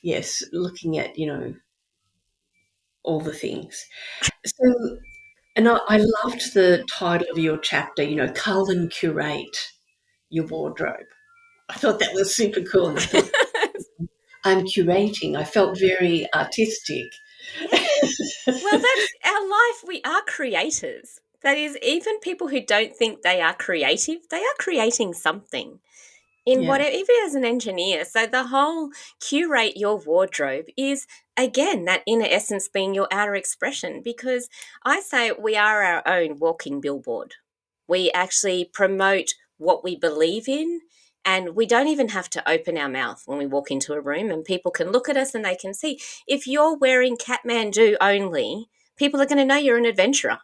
Speaker 2: yes. Looking at all the things. So, and I loved the title of your chapter. Cull and curate your wardrobe. I thought that was super cool, and I thought I'm curating. I felt very artistic.
Speaker 1: Well, that's our life. We are creators. That is, even people who don't think they are creative, they are creating something in
Speaker 2: Yeah,
Speaker 1: whatever, even as an engineer. So the whole curate your wardrobe is, again, that inner essence being your outer expression, because I say we are our own walking billboard. We actually promote what we believe in, and we don't even have to open our mouth when we walk into a room, and people can look at us and they can see. If you're wearing Kathmandu only, people are going to know you're an adventurer.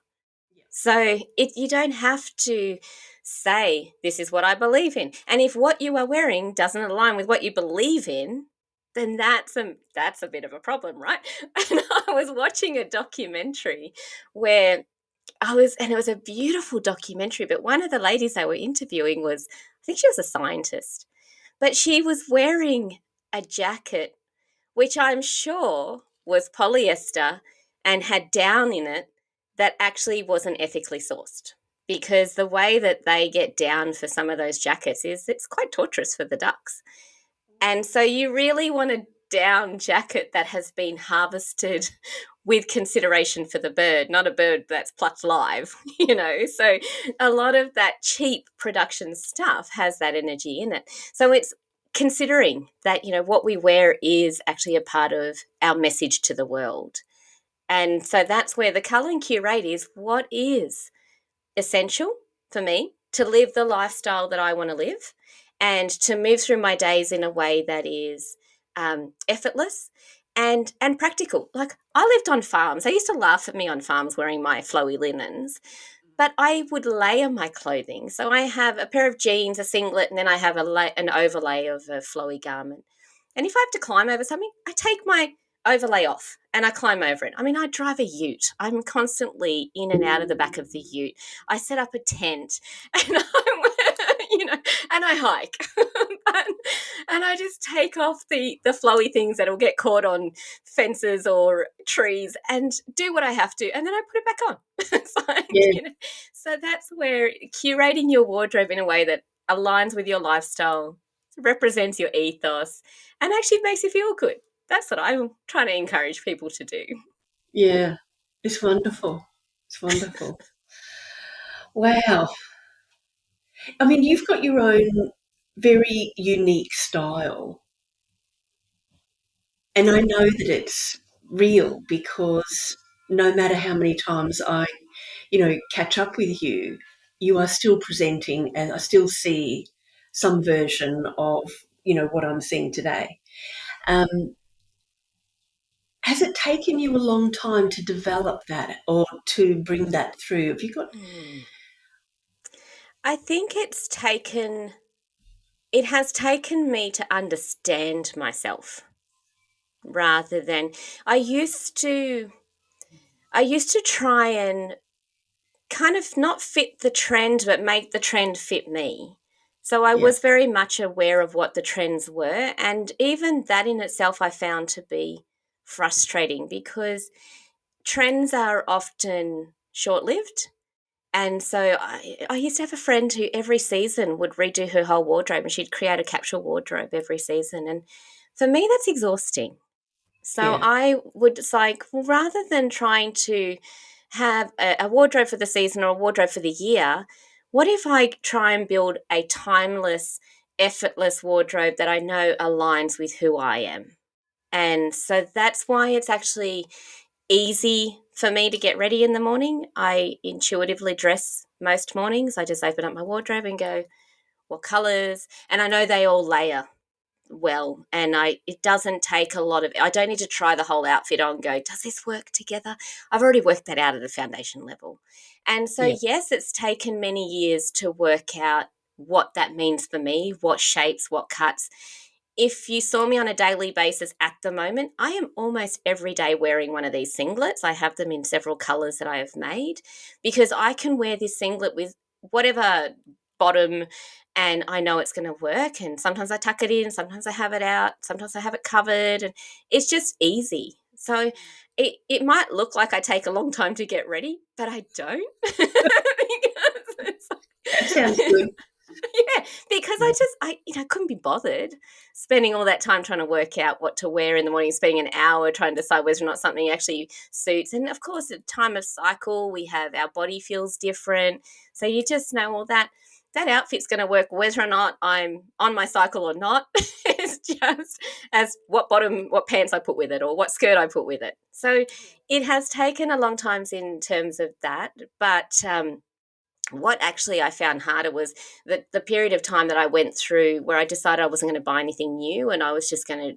Speaker 1: So you don't have to say, this is what I believe in. And if what you are wearing doesn't align with what you believe in, then that's a bit of a problem, right? And I was watching a documentary where and it was a beautiful documentary, but one of the ladies they were interviewing was, I think she was a scientist, but she was wearing a jacket which I'm sure was polyester and had down in it that actually wasn't ethically sourced. Because the way that they get down for some of those jackets is it's quite torturous for the ducks. And so you really want a down jacket that has been harvested with consideration for the bird, not a bird that's plucked live, you know. So a lot of that cheap production stuff has that energy in it. So it's considering that, you know, what we wear is actually a part of our message to the world. And so that's where the color and curate is what is essential for me to live the lifestyle that I want to live and to move through my days in a way that is effortless and practical. Like I lived on farms. They used to laugh at me on farms wearing my flowy linens, but I would layer my clothing. So I have a pair of jeans, a singlet, and then I have an overlay of a flowy garment. And if I have to climb over something, I take my overlay off and I climb over it. I mean, I drive a ute. I'm constantly in and out of the back of the ute. I set up a tent and you know, and I hike. and I just take off the flowy things that'll get caught on fences or trees and do what I have to, and then I put it back on. It's like,
Speaker 2: Yeah,
Speaker 1: you know, so that's where curating your wardrobe in a way that aligns with your lifestyle, represents your ethos, and actually makes you feel good. That's what I'm trying to encourage people to do.
Speaker 2: yeah. It's wonderful. It's wonderful. Wow. I mean, you've got your own very unique style, and I know that it's real because no matter how many times I, catch up with you, you are still presenting, and I still see some version of, what I'm seeing today. Um, has it taken you a long time to develop that or to bring that through? Have you got?
Speaker 1: I think it has taken me to understand myself rather than I used to I used to try and kind of not fit the trend, but make the trend fit me. So I
Speaker 2: Yeah,
Speaker 1: was very much aware of what the trends were. And even that in itself, I found to be frustrating because trends are often short lived. And so I used to have a friend who every season would redo her whole wardrobe and she'd create a capsule wardrobe every season. And for me, that's exhausting. So
Speaker 2: yeah,
Speaker 1: I would it's like, well, rather than trying to have a wardrobe for the season or a wardrobe for the year, what if I try and build a timeless, effortless wardrobe that I know aligns with who I am? And so that's why it's actually easy for me to get ready in the morning. I intuitively dress most mornings. I just open up my wardrobe and go, what colors? And I know they all layer well, and I it doesn't take a lot of I don't need to try the whole outfit on and go, does this work together? I've already worked that out at the foundation level. And so
Speaker 2: yeah,
Speaker 1: yes, it's taken many years to work out what that means for me, what shapes, what cuts. If you saw me on a daily basis at the moment, I am almost every day wearing one of these singlets. I have them in several colors that I have made because I can wear this singlet with whatever bottom and I know it's going to work. And sometimes I tuck it in, sometimes I have it out, sometimes I have it covered, and it's just easy. So it might look like I take a long time to get ready, but I don't. Because it's
Speaker 2: that sounds good.
Speaker 1: yeah, because I couldn't be bothered spending all that time trying to work out what to wear in the morning, spending an hour trying to decide whether or not something actually suits. And of course, at time of cycle, we have our body feels different. So you just know, well, that outfit's going to work whether or not I'm on my cycle or not. It's just as what pants I put with it or what skirt I put with it. So it has taken a long time in terms of that, but what actually I found harder was the period of time that I went through where I decided I wasn't going to buy anything new and I was just going to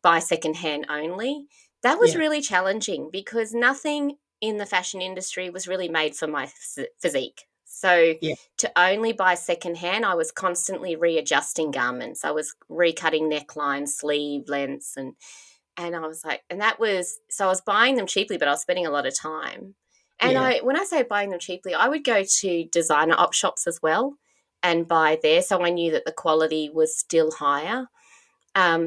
Speaker 1: buy secondhand only. That was
Speaker 2: Yeah,
Speaker 1: really challenging because nothing in the fashion industry was really made for my physique. So
Speaker 2: yeah,
Speaker 1: to only buy secondhand, I was constantly readjusting garments. I was recutting necklines, sleeve lengths, and I was like, and that was so I was buying them cheaply, but I was spending a lot of time. And
Speaker 2: yeah,
Speaker 1: when I say buying them cheaply, I would go to designer op shops as well and buy there. So I knew that the quality was still higher.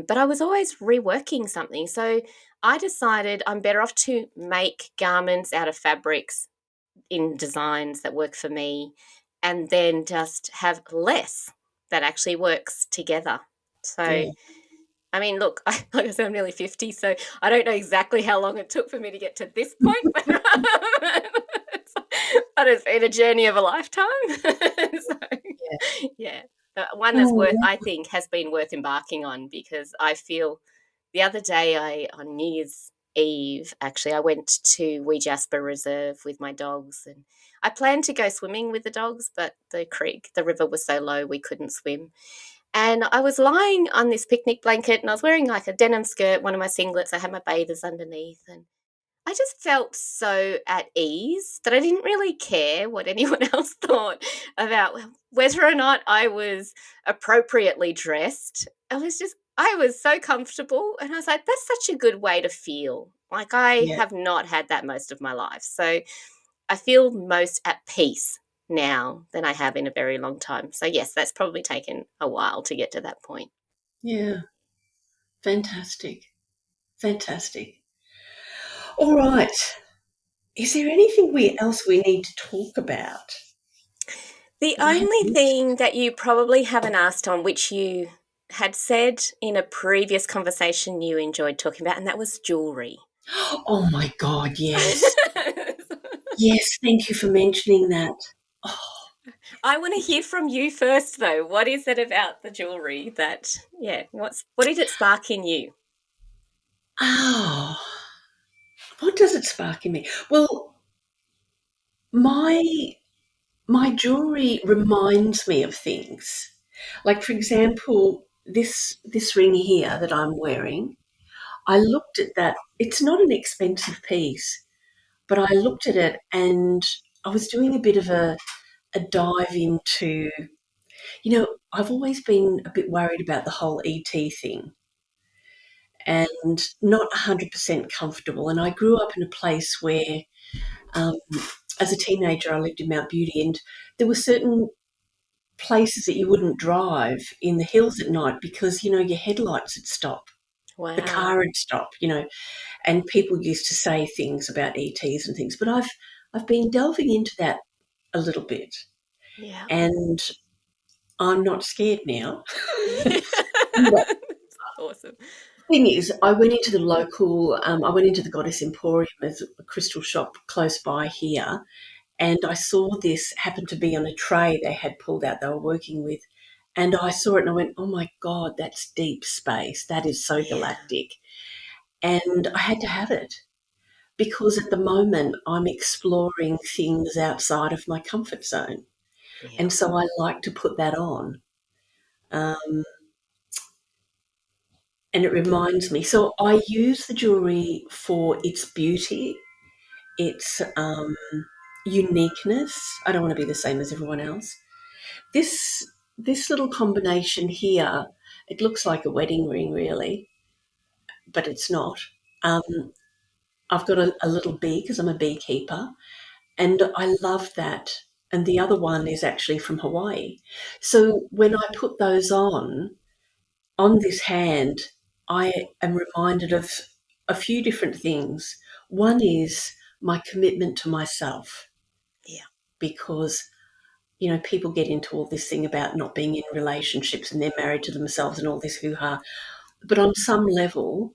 Speaker 1: But I was always reworking something. So I decided I'm better off to make garments out of fabrics in designs that work for me and then just have less that actually works together. So
Speaker 2: Yeah.
Speaker 1: I mean, look, like I said, I'm nearly 50, so I don't know exactly how long it took for me to get to this point, but, but it's been a journey of a lifetime. So,
Speaker 2: Yeah.
Speaker 1: yeah, one that's
Speaker 2: Oh,
Speaker 1: worth, I think, has been worth embarking on because I feel the other day, on New Year's Eve, actually, I went to Wee Jasper Reserve with my dogs, and I planned to go swimming with the dogs, but the river was so low we couldn't swim. And I was lying on this picnic blanket and I was wearing like a denim skirt, one of my singlets. I had my bathers underneath. And I just felt so at ease that I didn't really care what anyone else thought about whether or not I was appropriately dressed. I was so comfortable. And I was like, that's such a good way to feel. Like, I
Speaker 2: yeah.
Speaker 1: have not had that most of my life. So I feel most at peace now than I have in a very long time. So, yes, that's probably taken a while to get to that point.
Speaker 2: Yeah. Fantastic. Fantastic. All right. Is there anything else we need to talk about
Speaker 1: The
Speaker 2: that I have
Speaker 1: only
Speaker 2: missed?
Speaker 1: thing that you probably haven't asked on, which you had said in a previous conversation you enjoyed talking about, and that was jewelry.
Speaker 2: Oh my God, yes. Yes, thank you for mentioning that. Oh,
Speaker 1: I want to hear from you first, though. What is it about the jewelry that, yeah, what did it spark in you?
Speaker 2: oh, what does it spark in me? Well, my my jewelry reminds me of things. Like for example, this ring here that I'm wearing, I looked at that. It's not an expensive piece, but I looked at it and I was doing a bit of a dive into, I've always been a bit worried about the whole ET thing and not 100% comfortable. And I grew up in a place where, um, as a teenager, I lived in Mount Beauty, and there were certain places that you wouldn't drive in the hills at night because, your headlights would stop, the car
Speaker 1: Wow.
Speaker 2: would stop, and people used to say things about ETs and things. But I've been delving into that a little bit,
Speaker 1: Yeah.
Speaker 2: and I'm not scared now.
Speaker 1: Awesome.
Speaker 2: Thing is, I went into the Goddess Emporium, as a crystal shop close by here, and I saw this happen to be on a tray they had pulled out, they were working with. And I saw it and I went, oh my God, that's deep space. That is so
Speaker 1: Yeah.
Speaker 2: galactic. And I had to have it because at the moment I'm exploring things outside of my comfort zone.
Speaker 1: Yeah.
Speaker 2: And so I like to put that on. Um, and it reminds me. So I use the jewelry for its beauty, its uniqueness. I don't want to be the same as everyone else. This little combination here, it looks like a wedding ring, really, but it's not. Um, I've got a little bee because I'm a beekeeper, and I love that. And the other one is actually from Hawaii. So when I put those on this hand, I am reminded of a few different things. One is my commitment to myself
Speaker 1: Yeah.
Speaker 2: because people get into all this thing about not being in relationships and they're married to themselves and all this hoo ha. But on some level,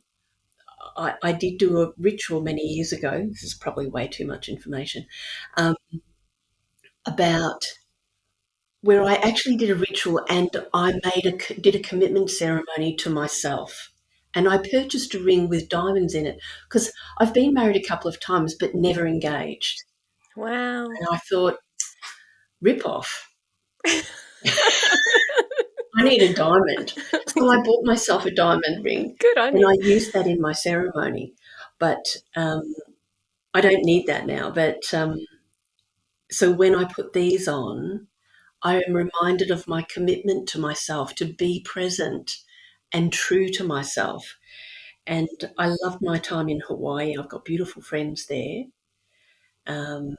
Speaker 2: I did do a ritual many years ago. This is probably way too much information, um, about where I actually did a ritual and I did a commitment ceremony to myself. And I purchased a ring with diamonds in it because I've been married a couple of times but never engaged.
Speaker 1: Wow.
Speaker 2: And I thought, rip off. I need a diamond. So I bought myself a diamond ring
Speaker 1: Good on
Speaker 2: and
Speaker 1: you.
Speaker 2: I used that in my ceremony. But I don't need that now. But so when I put these on, I am reminded of my commitment to myself to be present and true to myself. And I loved my time in Hawaii. I've got beautiful friends there. Um,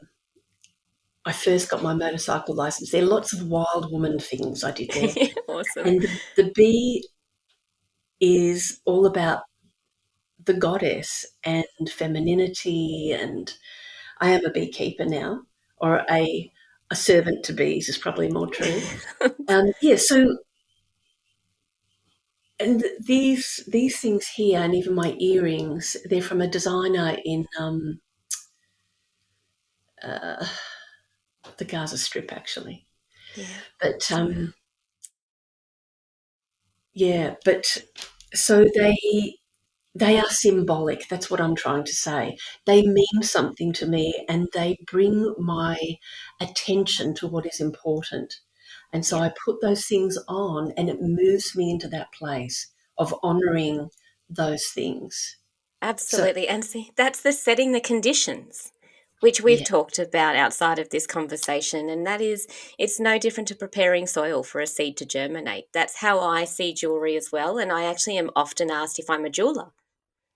Speaker 2: I first got my motorcycle license. There are lots of wild woman things I did there.
Speaker 1: Awesome.
Speaker 2: And the bee is all about the goddess and femininity, and I am a beekeeper now, or a servant to bees is probably more true. Yeah, so and these things here, and even my earrings, they're from a designer in uh, the Gaza Strip, actually.
Speaker 1: Yeah.
Speaker 2: But yeah, but so they are symbolic. That's what I'm trying to say. They mean something to me, and they bring my attention to what is important. And so
Speaker 1: Yeah.
Speaker 2: I put those things on, and it moves me into that place of honouring those things. So
Speaker 1: Absolutely. And see, that's the setting the conditions, which we've
Speaker 2: yeah,
Speaker 1: talked about outside of this conversation. And that is, it's no different to preparing soil for a seed to germinate. That's how I see jewelry as well. And I actually am often asked if I'm a jeweler,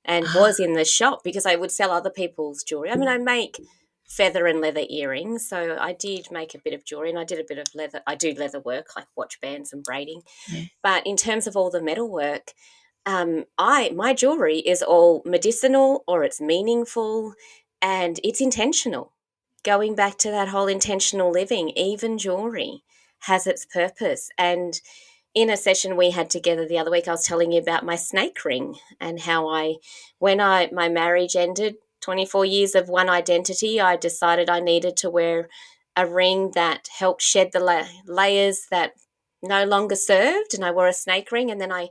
Speaker 1: and
Speaker 2: ah,
Speaker 1: was in the shop because I would sell other people's jewelry. I mean, I make feather and leather earrings, so I did make a bit of jewelry, and I did a bit of leather. I do leather work like watch bands and braiding.
Speaker 2: yeah,
Speaker 1: But in terms of all the metal work, I my jewelry is all medicinal, or it's meaningful, and it's intentional. Going back to that whole intentional living, even jewelry has its purpose. And in a session we had together the other week, I was telling you about my snake ring and how when my marriage ended, 24 years of one identity, I decided I needed to wear a ring that helped shed the layers that no longer served, and I wore a snake ring, and then I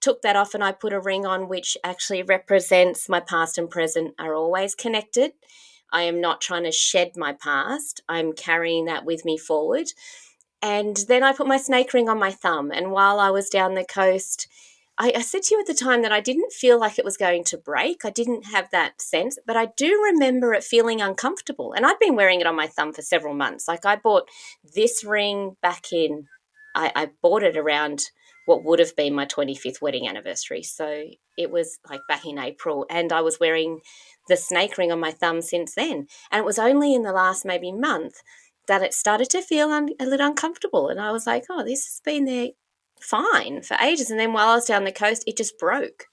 Speaker 1: took that off and I put a ring on which actually represents my past and present are always connected. I am not trying to shed my past. I'm carrying that with me forward. And then I put my snake ring on my thumb. And while I was down the coast, I said to you at the time that I didn't feel like it was going to break. I didn't have that sense, but I do remember it feeling uncomfortable. And I'd been wearing it on my thumb for several months. Like I bought this ring back in, I bought it around what would have been my 25th wedding anniversary. So it was like back in April. And I was wearing the snake ring on my thumb since then. And it was only in the last maybe month that it started to feel a little uncomfortable. And I was like, oh, this has been there fine for ages. And then while I was down the coast, it just broke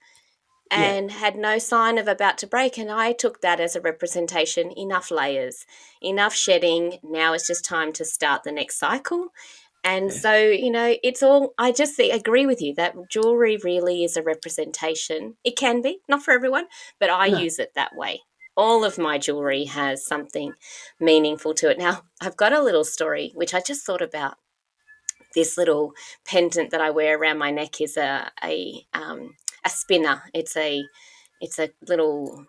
Speaker 2: yeah,
Speaker 1: and had no sign of about to break. And I took that as a representation, enough layers, enough shedding. Now it's just time to start the next cycle. And so,
Speaker 2: perfect.
Speaker 1: it's all, I just agree with you that jewelry really is a representation. It can be, not for everyone, but I
Speaker 2: No,
Speaker 1: use it that way. All of my jewelry has something meaningful to it. Now, I've got a little story which I just thought about. This little pendant that I wear around my neck is a spinner. It's a little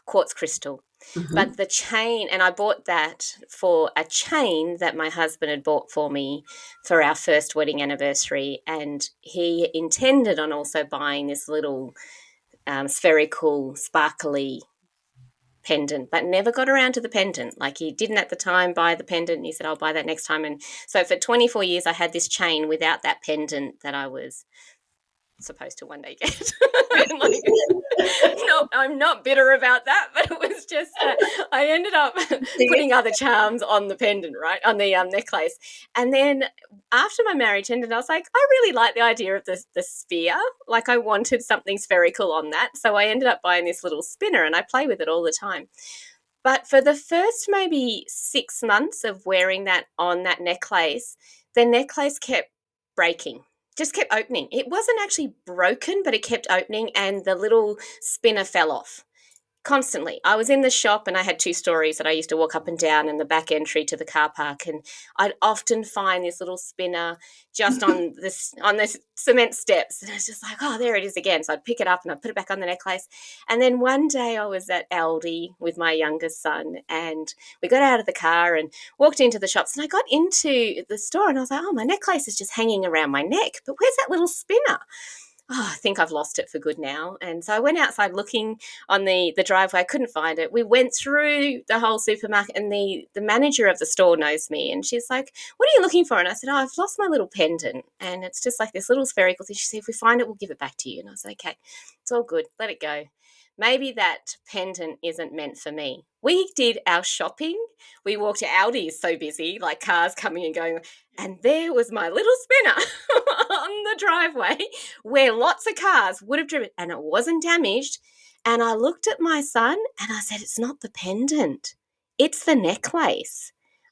Speaker 1: quartz crystal.
Speaker 2: hmm
Speaker 1: But the chain, and I bought that for a chain that my husband had bought for me for our first wedding anniversary. And he intended on also buying this little spherical, sparkly pendant, but never got around to the pendant. Like he didn't at the time buy the pendant. He said, I'll buy that next time. And so for 24 years, I had this chain without that pendant that I was supposed to one day get. Like, no, I'm not bitter about that, but it was just I ended up
Speaker 2: See,
Speaker 1: putting other charms on the pendant, right, on the necklace. And then after my marriage ended, I was like, I really like the idea of the sphere. Like I wanted something spherical on that, so I ended up buying this little spinner, and I play with it all the time. But for the first maybe 6 months of wearing that on that necklace, the necklace kept breaking, just kept opening. It wasn't actually broken, but it kept opening, and the little spinner fell off constantly. I was in the shop and I had two stories that I used to walk up and down in the back entry to the car park, and I'd often find this little spinner just on this cement steps, and I was just like, oh, there it is again. So I'd pick it up and I'd put it back on the necklace. And then one day I was at Aldi with my youngest son, and we got out of the car and walked into the shops, and I got into the store and I was like, oh, my necklace is just hanging around my neck, but where's that little spinner? Oh, I think I've lost it for good now. And so I went outside looking on the driveway. I couldn't find it. We went through the whole supermarket, and the manager of the store knows me. And she's like, what are you looking for? And I said, oh, I've lost my little pendant. And it's just like this little spherical thing. She said, if we find it, we'll give it back to you. And I was like, okay, it's all good. Let it go. Maybe that pendant isn't meant for me. We did our shopping. We walked. Aldi is so busy, like cars coming and going. And there was my little spinner on the driveway where lots of cars would have driven, and it wasn't damaged. And I looked at my son and I said, it's not the pendant, it's the necklace.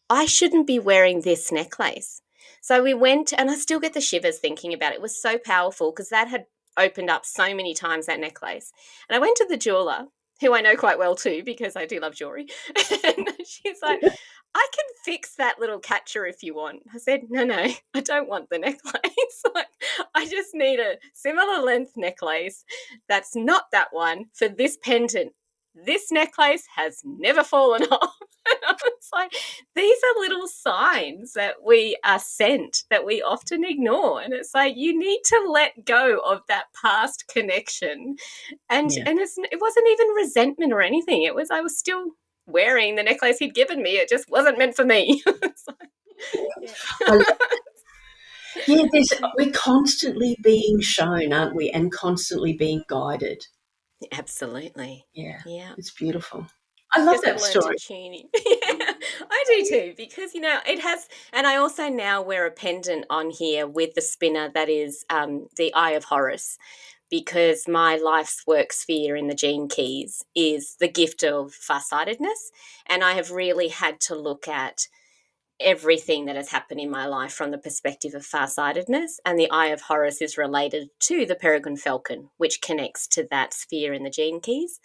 Speaker 1: I shouldn't be wearing this necklace. So we went, and I still get the shivers thinking about it. It was so powerful because that had opened up so many times, that necklace. And I went to the jeweler, who I know quite well too, because I do love jewelry. And she's like, I can fix that little catcher if you want. I said, no, I don't want the necklace. Like, I just need a similar length necklace that's not that one for this pendant. This necklace has never fallen off. And I was like, these are little signs that we are sent that we often ignore. And it's like, you need to let go of that past connection. And
Speaker 2: Yeah.
Speaker 1: it wasn't even resentment or anything. It was, I was still wearing the necklace he'd given me. It just wasn't meant for me. So, yeah.
Speaker 2: I love, yeah, we're constantly being shown, aren't we? And constantly being guided.
Speaker 1: Absolutely.
Speaker 2: Yeah,
Speaker 1: Yeah.
Speaker 2: it's beautiful. I love
Speaker 1: Because I've
Speaker 2: that
Speaker 1: learned to
Speaker 2: story.
Speaker 1: tune. Yeah, I do too. Because it has, and I also now wear a pendant on here with the spinner that is the Eye of Horus, because my life's work sphere in the gene keys is the gift of farsightedness, and I have really had to look at everything that has happened in my life from the perspective of farsightedness, and the Eye of Horus is related to the peregrine falcon, which connects to that sphere in the gene keys.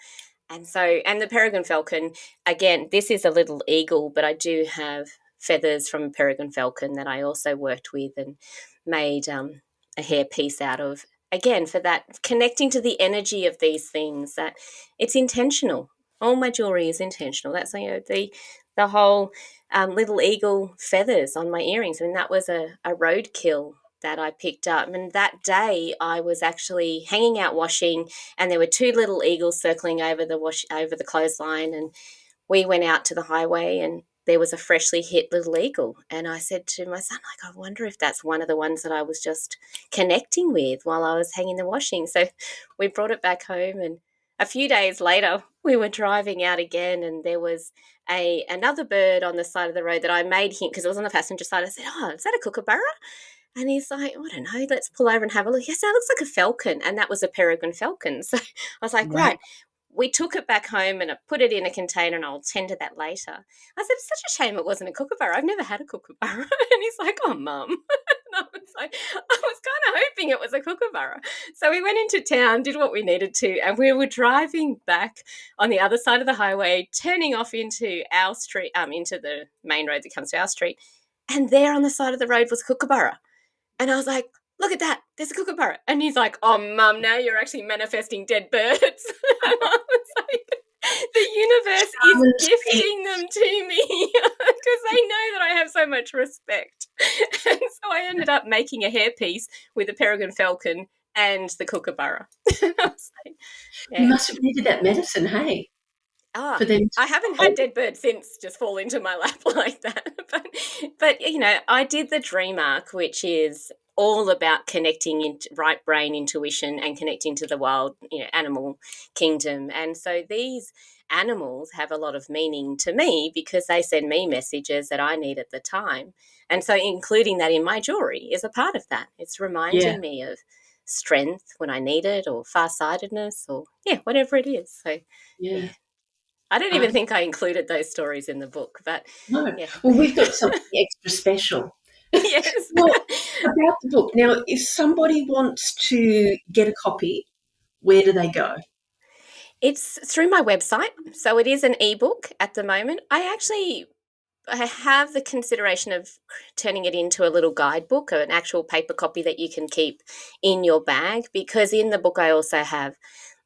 Speaker 1: And so, and the peregrine falcon, again, this is a little eagle, but I do have feathers from a peregrine falcon that I also worked with and made a hair piece out of. Again, for that, connecting to the energy of these things, that it's intentional. All my jewelry is intentional. That's the whole little eagle feathers on my earrings. I mean, that was a roadkill that I picked up. And that day I was actually hanging out washing, and there were two little eagles circling over the clothesline, and we went out to the highway, and there was a freshly hit little eagle. And I said to my son, like, I wonder if that's one of the ones that I was just connecting with while I was hanging the washing. So we brought it back home, and a few days later we were driving out again, and there was another bird on the side of the road that I made him, because it was on the passenger side. I said, oh, is that a kookaburra? And he's like, oh, I don't know, let's pull over and have a look. Yes, that looks like a falcon. And that was a peregrine falcon. So I was like,
Speaker 2: Wow.
Speaker 1: right. We took it back home and I put it in a container, and I'll tend to that later. I said, it's such a shame it wasn't a kookaburra. I've never had a kookaburra. And he's like, oh, Mum. And I was like, I was kind of hoping it was a kookaburra. So we went into town, did what we needed to, and we were driving back on the other side of the highway, turning off into our street, into the main road that comes to our street. And there on the side of the road was a kookaburra. And I was like, look at that, there's a kookaburra. And he's like, oh, Mum, now you're actually manifesting dead birds. And I was like, the universe is gifting them to me because they know that I have so much respect. And so I ended up making a hairpiece with the peregrine falcon and the kookaburra. And I was like,
Speaker 2: You
Speaker 1: yeah.
Speaker 2: must have needed that medicine, hey? For them
Speaker 1: I haven't had dead birds since just fall into my lap like that. But I did the dream arc, which is all about connecting into right brain intuition and connecting to the wild, animal kingdom. And so these animals have a lot of meaning to me because they send me messages that I need at the time. And so including that in my jewelry is a part of that. It's
Speaker 2: yeah,
Speaker 1: reminding me of strength when I need it, or farsightedness, or whatever it is. So
Speaker 2: yeah.
Speaker 1: yeah. I don't
Speaker 2: Oh,
Speaker 1: even think I included those stories in the book, but
Speaker 2: no.
Speaker 1: yeah.
Speaker 2: Well, we've got something extra special.
Speaker 1: Yes.
Speaker 2: Well, about the book. Now, if somebody wants to get a copy, where do they go?
Speaker 1: It's through my website. So it is an ebook at the moment. I have the consideration of turning it into a little guidebook, or an actual paper copy that you can keep in your bag, because in the book I also have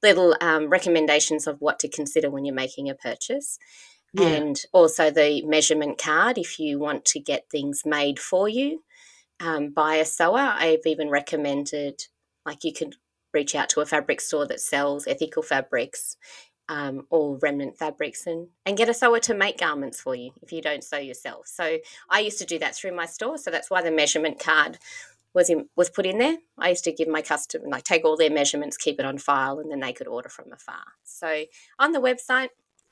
Speaker 1: little recommendations of what to consider when you're making a purchase.
Speaker 2: Yeah,
Speaker 1: And also the measurement card if you want to get things made for you by a sewer. I've even recommended, like, you could reach out to a fabric store that sells ethical fabrics or remnant fabrics, and get a sewer to make garments for you if you don't sew yourself. So I used to do that through my store. So that's why the measurement card was put in there. I used to give my customer, like, take all their measurements, keep it on file, and then they could order from afar. So on the website,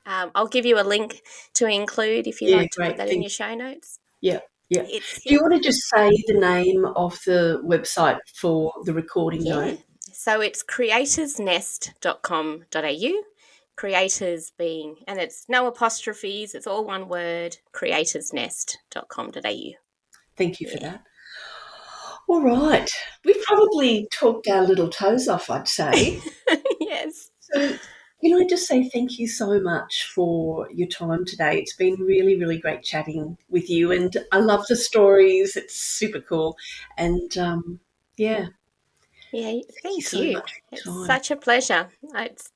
Speaker 1: I'll give you a link to include if you
Speaker 2: Yeah,
Speaker 1: like to put
Speaker 2: great.
Speaker 1: that in
Speaker 2: Thank
Speaker 1: your show notes.
Speaker 2: Yeah, yeah.
Speaker 1: It's
Speaker 2: Do you want to just say the name of the website for the recording
Speaker 1: yeah.
Speaker 2: note?
Speaker 1: So it's creatorsnest.com.au. Creators being, and it's no apostrophes, it's all one word, creatorsnest.com.au.
Speaker 2: Thank you for
Speaker 1: Yeah.
Speaker 2: that. All right. We've probably talked our little toes off, I'd say.
Speaker 1: Yes.
Speaker 2: So, can I just say thank you so much for your time today? It's been really, really great chatting with you, and I love the stories. It's super cool. And yeah,
Speaker 1: Yeah,
Speaker 2: thank you
Speaker 1: thank
Speaker 2: so
Speaker 1: you.
Speaker 2: much for
Speaker 1: It's
Speaker 2: your time.
Speaker 1: such a pleasure. It's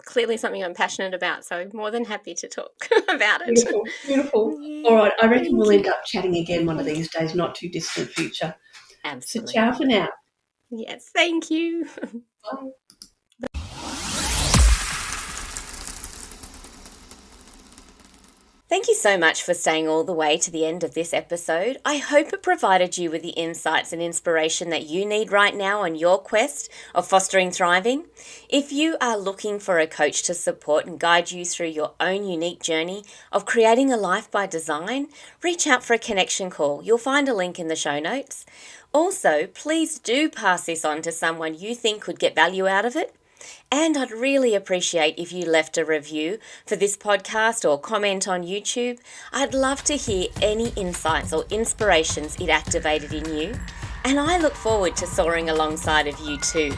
Speaker 1: clearly something I'm passionate about, so more than happy to talk about it.
Speaker 2: Beautiful, beautiful. All
Speaker 1: Yeah,
Speaker 2: right, I reckon
Speaker 1: thank
Speaker 2: we'll
Speaker 1: you.
Speaker 2: end up chatting again one of these days, not too distant future. So, ciao for
Speaker 1: Absolutely.
Speaker 2: now.
Speaker 1: Yes, thank you.
Speaker 2: Bye.
Speaker 1: Thank you so much for staying all the way to the end of this episode. I hope it provided you with the insights and inspiration that you need right now on your quest of fostering thriving. If you are looking for a coach to support and guide you through your own unique journey of creating a life by design, reach out for a connection call. You'll find a link in the show notes. Also, please do pass this on to someone you think could get value out of it. And I'd really appreciate if you left a review for this podcast or comment on YouTube. I'd love to hear any insights or inspirations it activated in you. And I look forward to soaring alongside of you too.